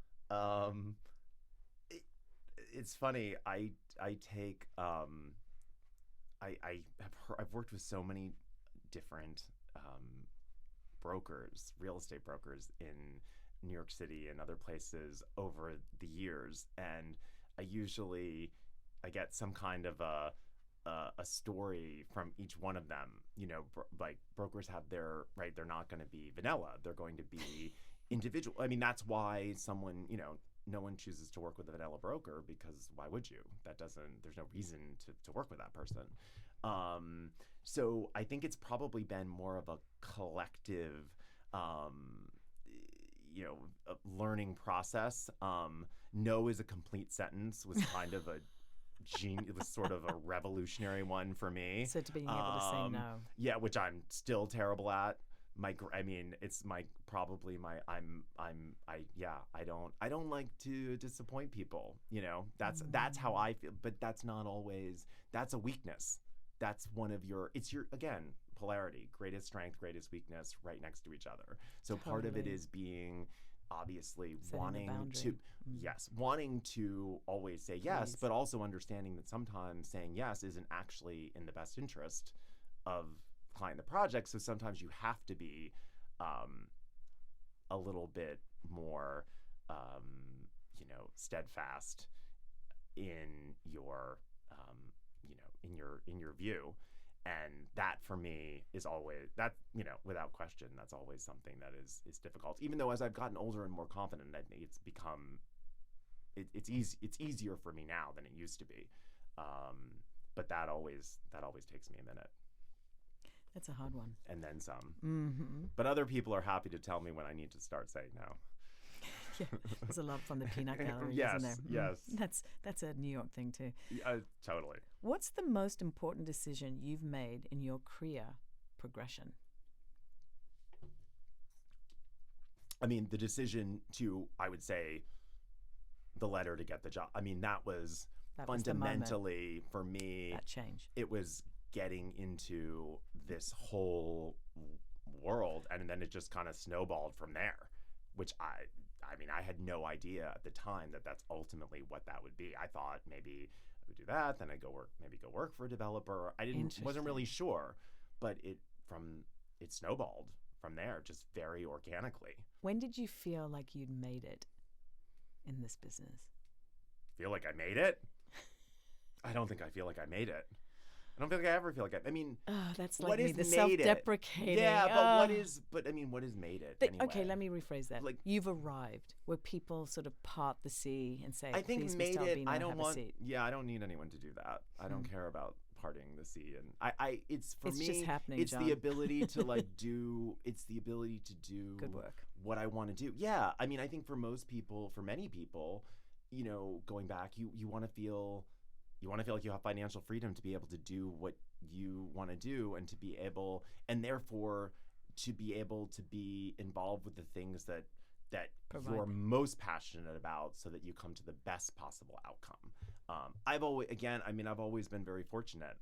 it's funny. I've worked with so many different brokers, real estate brokers in New York City and other places over the years, and I get some kind of a story from each one of them. You know, like brokers have their right. They're not going to be vanilla. They're going to be individual. I mean, that's why no one chooses to work with a vanilla broker, because why would you? There's no reason to work with that person. So I think it's probably been more of a collective, learning process. No is a complete sentence was kind of it was sort of a revolutionary one for me. So to being able to say no. Yeah, which I'm still terrible at. I don't like to disappoint people. You know, that's how I feel, but that's not always, that's a weakness. That's again, polarity, greatest strength, greatest weakness right next to each other. So part of it is being obviously wanting to always say yes, but also understanding that sometimes saying yes isn't actually in the best interest of client the project. So sometimes you have to be a little bit more steadfast in your in your view, and that for me is always that, without question, that's always something that is difficult. Even though as I've gotten older and more confident, I think it's become it's easier for me now than it used to be, but that always takes me a minute. That's a hard one. And then some. But other people are happy to tell me when I need to start saying no. Yeah, there's a lot from the peanut gallery, yes, isn't there? Yes. That's a New York thing too. Totally. What's the most important decision you've made in your career progression? I mean, the decision to, I would say, the letter to get the job. I mean, that was fundamentally for me. That change. It was getting into this whole world, and then it just kind of snowballed from there, which I had no idea at the time that that's ultimately what that would be. I thought maybe I would do that, then I'd go work for a developer. Wasn't really sure, but it snowballed from there just very organically. When did you feel like you'd made it in this business? Feel like I made it? I don't think I feel like I made it. I don't feel like I ever feel like I mean, that's like me, the self-deprecating. Yeah, but what has made it anyway? Okay, let me rephrase that. Like, you've arrived where people sort of part the sea and say, I think please, made Mr. it. Albino, I don't have want. a seat. Yeah, I don't need anyone to do that. I don't care about parting the sea, and it's just happening. It's John. the ability to do. It's the ability to do good work. What I want to do. Yeah, I mean, I think for many people, going back, you want to feel. You want to feel like you have financial freedom to be able to do what you want to do, and therefore to be able to be involved with the things that you're most passionate about, so that you come to the best possible outcome. I've always been very fortunate.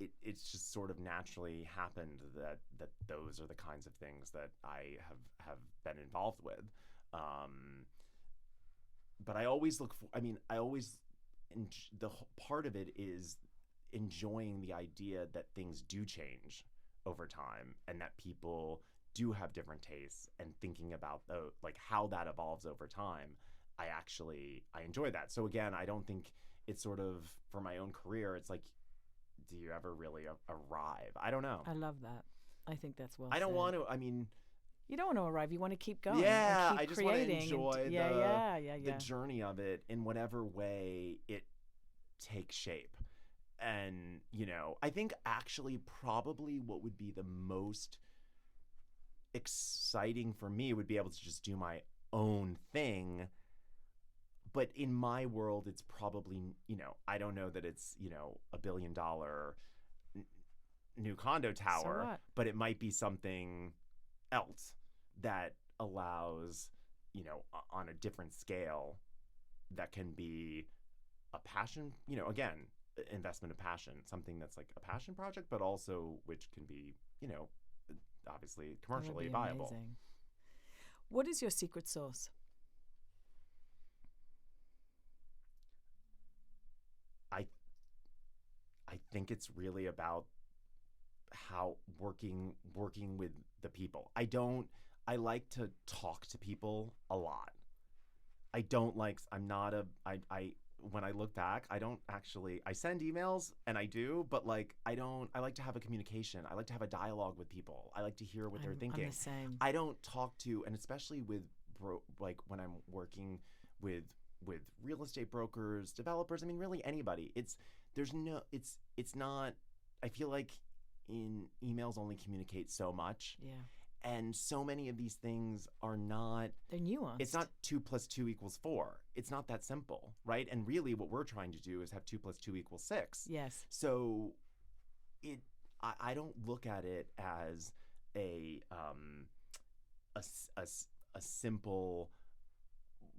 It's just sort of naturally happened that those are the kinds of things that I have been involved with. But I always the part of it is enjoying the idea that things do change over time, and that people do have different tastes, and thinking about how that evolves over time. I enjoy that. So again, I don't think it's sort of, for my own career, it's like, do you ever really arrive? I don't know. I love that. I think that's well I don't said. want to, you don't want to arrive. You want to keep going. Yeah, and keep I just want to enjoy the journey of it in whatever way it takes shape. And, I think actually probably what would be the most exciting for me would be able to just do my own thing. But in my world, it's probably, I don't know that it's, $1 billion new condo tower, So what? but it might be something else that allows, on a different scale, that can be a passion, again, investment of passion, something that's like a passion project, but also which can be, obviously commercially viable. Amazing. What is your secret sauce? I think it's really about how working with the people. I like to talk to people a lot. When I look back, I don't actually, I send emails and I do, but I like to have a communication. I like to have a dialogue with people. I like to hear what they're thinking. I'm the same. I don't talk to, and especially with when I'm working with real estate brokers, developers, I mean, really anybody. It's not, I feel like in emails only communicate so much. Yeah. And so many of these things are not... They're nuanced. It's not 2 + 2 = 4. It's not that simple, right? And really what we're trying to do is have 2 + 2 = 6. Yes. So I don't look at it as a simple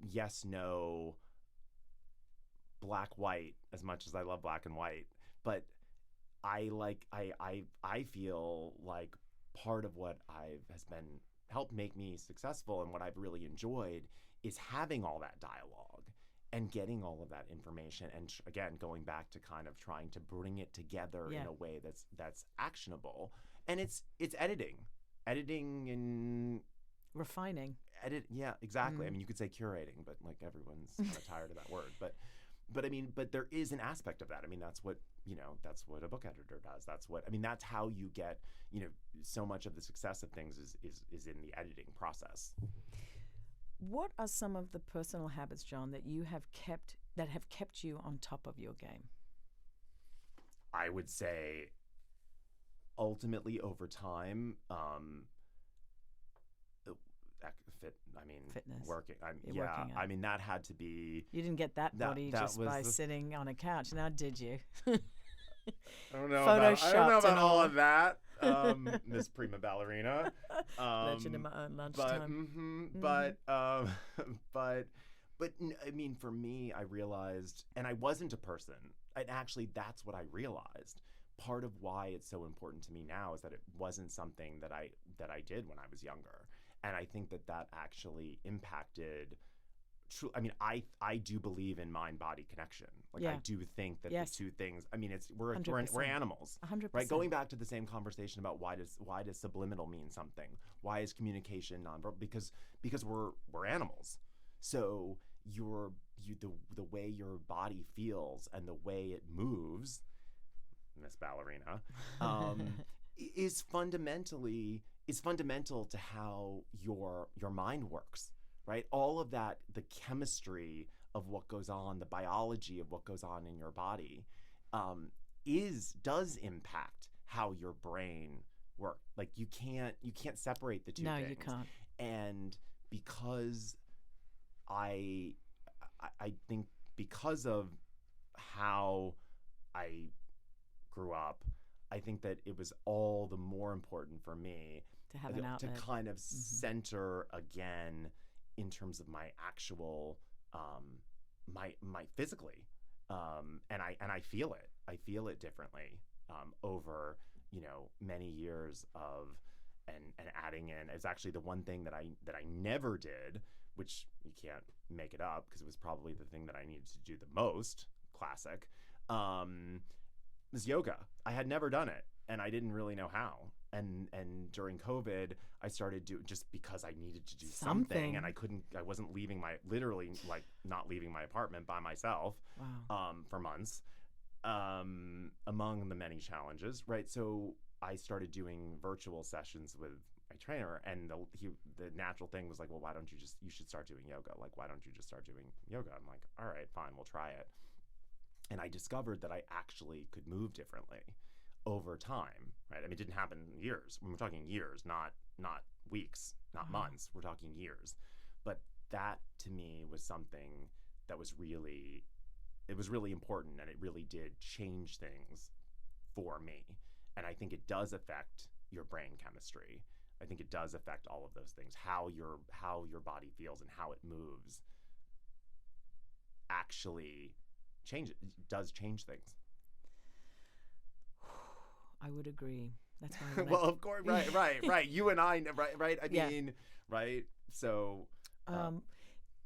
yes, no, black, white, as much as I love black and white. But I feel like part of what has been helped make me successful and what I've really enjoyed is having all that dialogue and getting all of that information, and again going back to kind of trying to bring it together in a way that's actionable. And it's editing and refining. Yeah, exactly. I mean, you could say curating, but everyone's kind of tired of that word. But I mean, but there is an aspect of that. I mean, that's what a book editor does. That's how you get, so much of the success of things is in the editing process. What are some of the personal habits, John, that have kept you on top of your game? I would say ultimately over time, fitness. Working. Working out. I mean, that had to be. You didn't get that body just by sitting on a couch, now did you? I don't know about all of that, Miss Prima Ballerina. Legend in my own lunchtime. But I mean, for me, I realized, and I wasn't a person. And actually, that's what I realized. Part of why it's so important to me now is that it wasn't something that I did when I was younger. And I think that actually impacted. I mean, I do believe in mind-body connection. I do think that the two things. I mean, we're animals, 100%. right? Going back to the same conversation about why does subliminal mean something? Why is communication nonverbal? Because we're animals. So the way your body feels and the way it moves, Miss Ballerina, is fundamental to how your mind works, right? All of that, the chemistry of what goes on, the biology of what goes on in your body, does impact how your brain works. You can't separate the two things. No, you can't. And because I think because of how I grew up, I think that it was all the more important for me to have an outlet, to kind of center again in terms of my actual my physically, and I feel it differently over many years of and adding in. It's actually the one thing that I never did, which you can't make it up because it was probably the thing that I needed to do the most. Classic. Was yoga. I had never done it, and I didn't really know how. And during COVID, I started just because I needed to do something, and I wasn't leaving not leaving my apartment by myself. Wow. For months, among the many challenges, right? So I started doing virtual sessions with my trainer, and the natural thing was well, you should start doing yoga. Why don't you just start doing yoga? I'm like, all right, fine, we'll try it. And I discovered that I actually could move differently over time, right? I mean, it didn't happen in years. We're talking years, not weeks, not months. We're talking years. But that to me was something that was really, it was really important, and it really did change things for me. And I think it does affect your brain chemistry. I think it does affect all of those things. How your body feels and how it moves actually does change things. I would agree. That's why. Well, of course, right. You and I, right. I mean, right. So,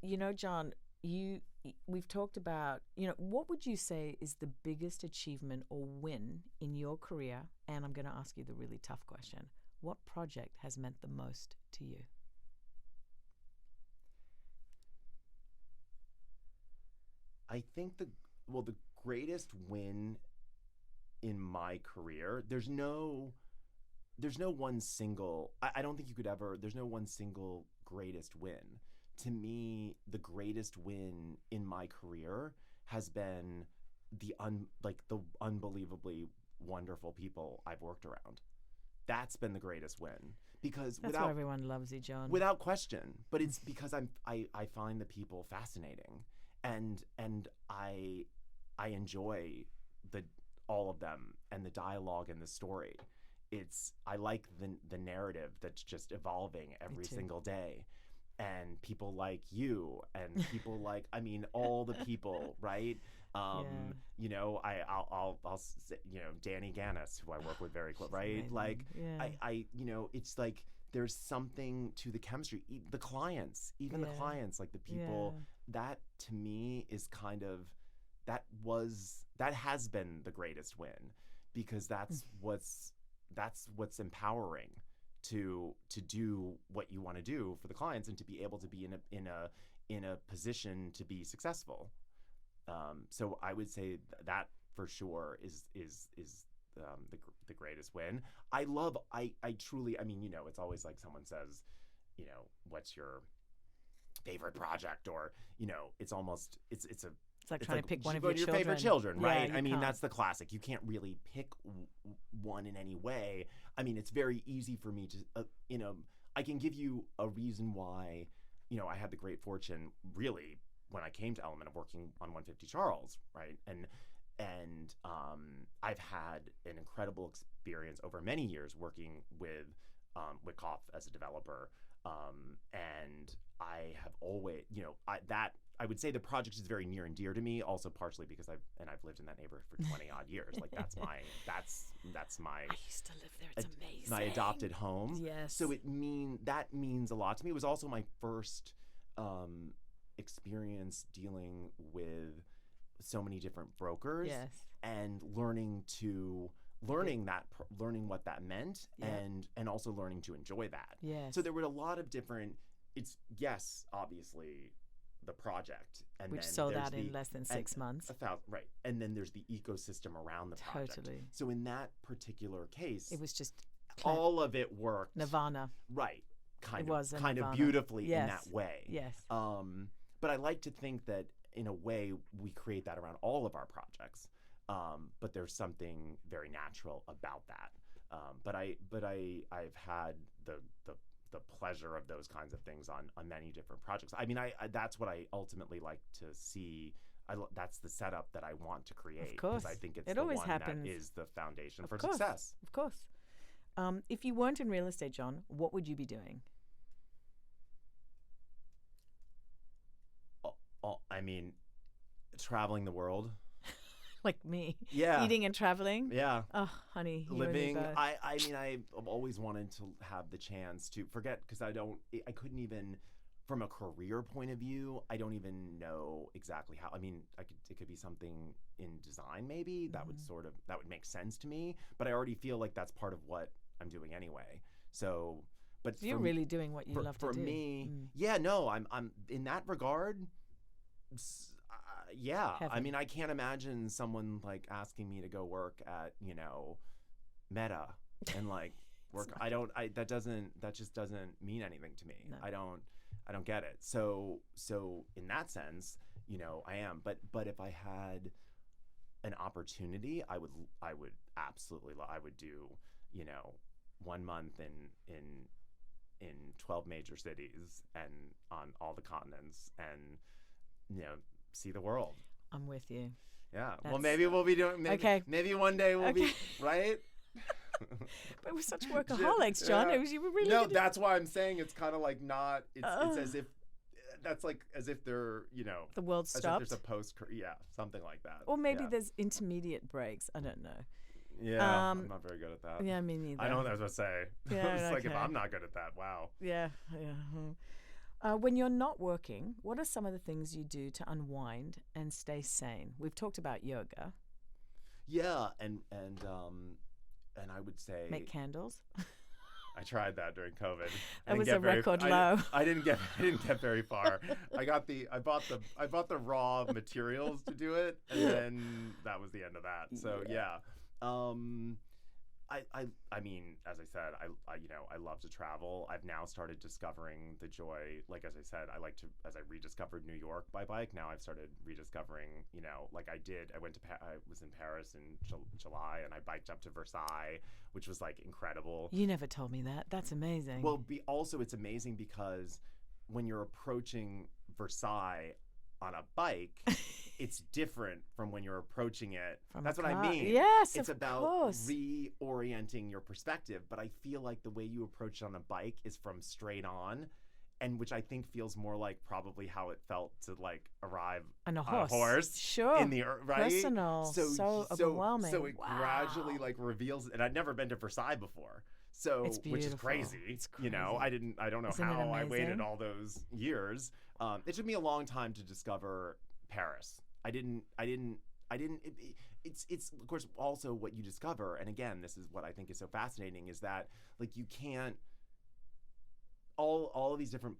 you know, John, we've talked about, what would you say is the biggest achievement or win in your career? And I'm going to ask you the really tough question. What project has meant the most to you? I think the greatest win in my career, there's no one single, I don't think you could ever, there's no one single greatest win. To me, the greatest win in my career has been the unbelievably wonderful people I've worked around. That's been the greatest win, because that's why everyone loves you, John. Without question. But it's because I find the people fascinating, and I enjoy all of them and the dialogue and the story. I like the narrative that's just evolving every single day. And people like you, and people like, I mean, all the people, right? You know, I'll say, Danny Gannis, who I work with very close, right? Amazing. Like, I it's like there's something to the chemistry. The clients, even the clients, like the people, that to me is kind of, that has been the greatest win, because that's what's empowering. To do what you want to do for the clients, and to be able to be in a position to be successful. So I would say that for sure is the greatest win. I truly, I mean, it's always like someone says, what's your favorite project, or it's almost it's like trying to pick one of your favorite children, right? Yeah, I mean, can't. that's the classic. You can't really pick one in any way. I mean, it's very easy for me to, I can give you a reason why, I had the great fortune, really, when I came to Elliman, of working on 150 Charles, right? And I've had an incredible experience over many years working with Wyckoff as a developer, and I have always, I would say the project is very near and dear to me, also partially because I've lived in that neighborhood for 20 odd years. Like that's my I used to live there. It's amazing. My adopted home. Yes. So that means a lot to me. It was also my first experience dealing with so many different brokers. Yes. And learning what that meant, and also learning to enjoy that. Yes. So there were a lot of different, obviously the project, and which then sold out in less than 6 months. Right. And then there's the ecosystem around the project. Totally. So in that particular case, it was just all of it worked. Nirvana. Right. Kind Nirvana. of beautifully Yes. in that way. Yes. But I like to think that in a way we create that around all of our projects. But there's something very natural about that. But I've had the pleasure of those kinds of things on many different projects. I mean, that's what I ultimately like to see. That's the setup that I want to create. Of course. Because I think it's it the always one happens. that is the foundation for course. success. Of course. If you weren't in real estate, John, what would you be doing? I mean, traveling the world. Like me. Yeah. Eating and traveling. Yeah. Oh, honey. Living. I mean, I've always wanted to have the chance to forget, because I couldn't even, from a career point of view, I don't even know exactly how. I mean, it could be something in design maybe. That would make sense to me. But I already feel like that's part of what I'm doing anyway. So, but you're really doing what you love to do. For me, yeah, no, I'm in that regard. Yeah, Heaven. I mean, I can't imagine someone like asking me to go work at Meta and like work. That just doesn't mean anything to me. No. I don't get it. So in that sense, I am. But if I had an opportunity, I would absolutely I would do, 1 month in 12 major cities and on all the continents, and see the world. I'm with you. Yeah. Well, maybe we'll be doing. Maybe one day we'll be right. But we're such workaholics, John. Yeah. You were really no. That's why I'm saying it's kind of like not. It's as if that's like as if they're the world stopped. There's a something like that. Or maybe there's intermediate breaks. I don't know. Yeah, I'm not very good at that. Yeah, me neither. I know what I was going to say. Yeah, it's like if I'm not good at that, wow. Yeah. When you're not working, what are some of the things you do to unwind and stay sane? We've talked about yoga. Yeah, and I would say make candles. I tried that during COVID. That was a record low. I didn't get very far. I bought the raw materials to do it, and then that was the end of that. So yeah. I mean, as I said, I love to travel. I've now started discovering the joy. Like, as I said, as I rediscovered New York by bike, now I've started rediscovering, like I was in Paris in July, and I biked up to Versailles, which was like incredible. You never told me that. That's amazing. Well, also it's amazing because when you're approaching Versailles on a bike, it's different from when you're approaching it. That's what I mean. Yes, it's of about course. reorienting your perspective. But I feel like the way you approach it on a bike is from straight on, and which I think feels more like probably how it felt to like arrive on a horse. Sure. In the right. Personal. So overwhelming. So it gradually like reveals, and I'd never been to Versailles before. So, which is crazy. It's crazy. I don't know Isn't how I waited all those years. It took me a long time to discover Paris. It's of course also what you discover. And again, this is what I think is so fascinating, is that like you can't, all of these different,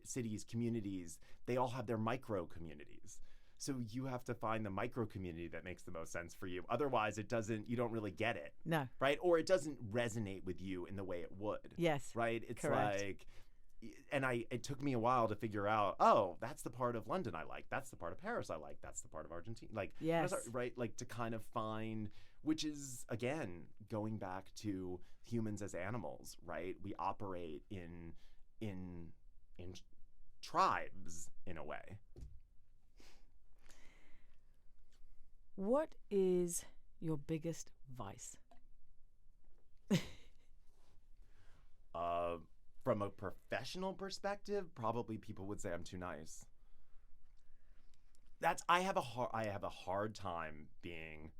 cities, communities, they all have their micro communities. So you have to find the micro community that makes the most sense for you. Otherwise, you don't really get it. No. Right? Or it doesn't resonate with you in the way it would. Yes. Right? It's correct. like, and it took me a while to figure out, oh, that's the part of London I like. That's the part of Paris I like. That's the part of Argentina. Like, yes. Right? Like to kind of find, which is, again, going back to humans as animals, right? We operate in tribes in a way. What is your biggest vice? From a professional perspective, probably people would say I'm too nice. I have a hard time being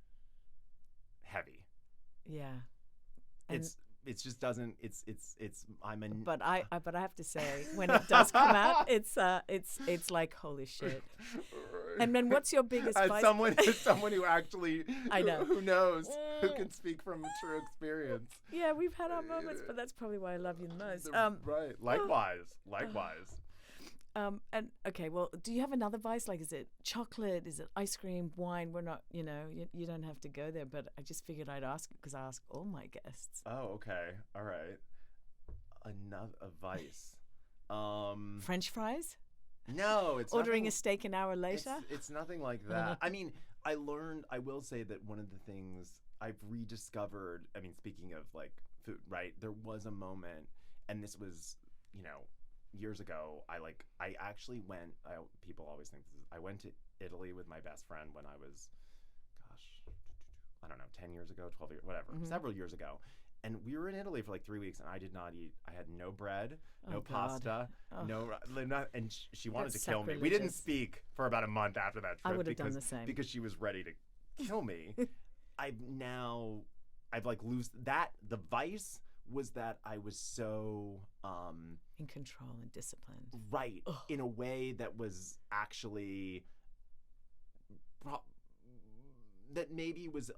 heavy. Yeah. It just doesn't. But I have to say, when it does come out, it's like holy shit. And then what's your biggest vice? As someone who actually I know who knows, who can speak from true experience. Yeah, we've had our moments, but that's probably why I love you the most. Right. Likewise. And okay, well, do you have another vice? Like, is it chocolate? Is it ice cream, wine? We're not, you don't have to go there, but I just figured I'd ask because I ask all my guests. Oh, okay. All right. A vice. French fries? No, it's ordering nothing, a steak an hour later. It's nothing like that. I mean, I will say that one of the things I've rediscovered. I mean, speaking of like food, right? There was a moment, and this was, years ago. I actually went. People always think this is. I went to Italy with my best friend when I was, I don't know, 10 years ago, 12 years, whatever, several years ago. And we were in Italy for like 3 weeks, and I did not eat. I had no bread, no pasta, and she wanted to kill me. We didn't speak for about a month after that trip. I would have done the same. Because she was ready to kill me. I've lose that. The vice was that I was so in control and disciplined. Right. Ugh. In a way that was actually that maybe was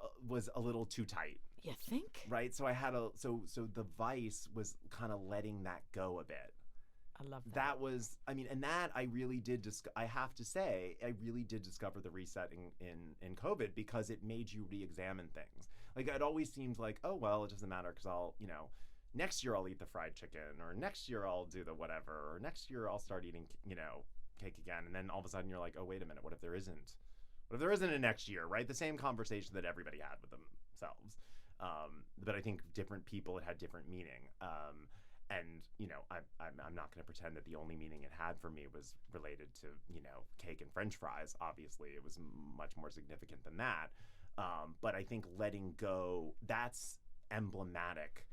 a little too tight. You think? Right. So I had so the vice was kind of letting that go a bit. I love that. That was, and that I really did. I have to say, I really did discover the reset in COVID, because it made you re-examine things. Like, it always seemed like, oh well, it doesn't matter because I'll, next year I'll eat the fried chicken, or next year I'll do the whatever, or next year I'll start eating, cake again. And then all of a sudden you're like, oh wait a minute, what if there isn't What if there isn't a next year, right? The same conversation that everybody had with themselves. But I think different people, it had different meaning. And, you know, I'm not going to pretend that the only meaning it had for me was related to, you know, cake and French fries. Obviously, it was much more significant than that. But I think letting go, that's emblematic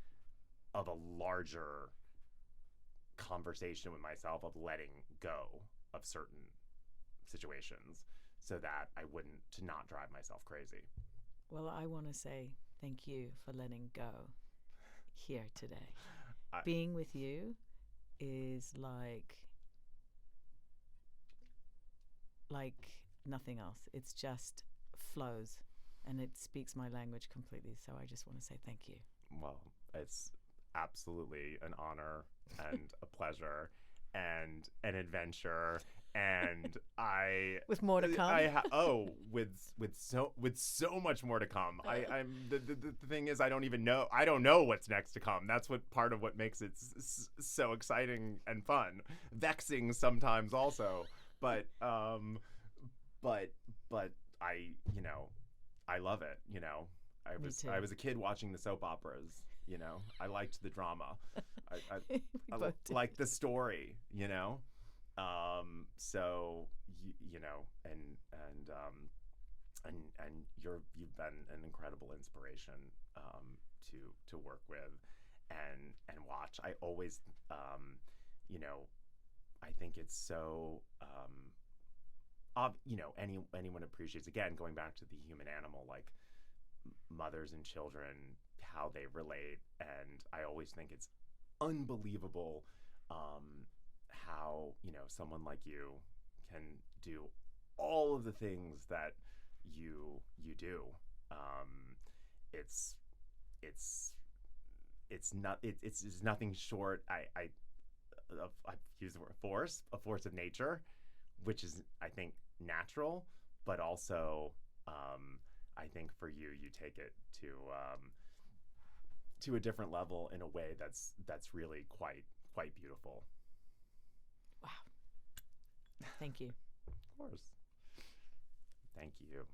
of a larger conversation with myself of letting go of certain situations so that I wouldn't, to not drive myself crazy. Well, I want to say thank you for letting go here today. Being with you is like nothing else. It's just flows and it speaks my language completely. So I just want to say thank you. Well, it's absolutely an honor and a pleasure and an adventure. And with more to come. With so much more to come. I'm the thing is I don't know what's next to come. That's what part of what makes it so exciting and fun, vexing sometimes also. But I you know I love it. You know I was a kid watching the soap operas. You know I liked the drama. I liked the story. You know. So you know, and you've been an incredible inspiration to work with and watch. I always you know, I think it's so you know, anyone appreciates, again, going back to the human animal, like mothers and children, how they relate, and I always think it's unbelievable how, you know, someone like you can do all of the things that you do. It's nothing short. I've used the word a force of nature, which is, I think, natural, but also I think for you take it to a different level in a way that's really quite beautiful. Wow. Thank you. Of course. Thank you.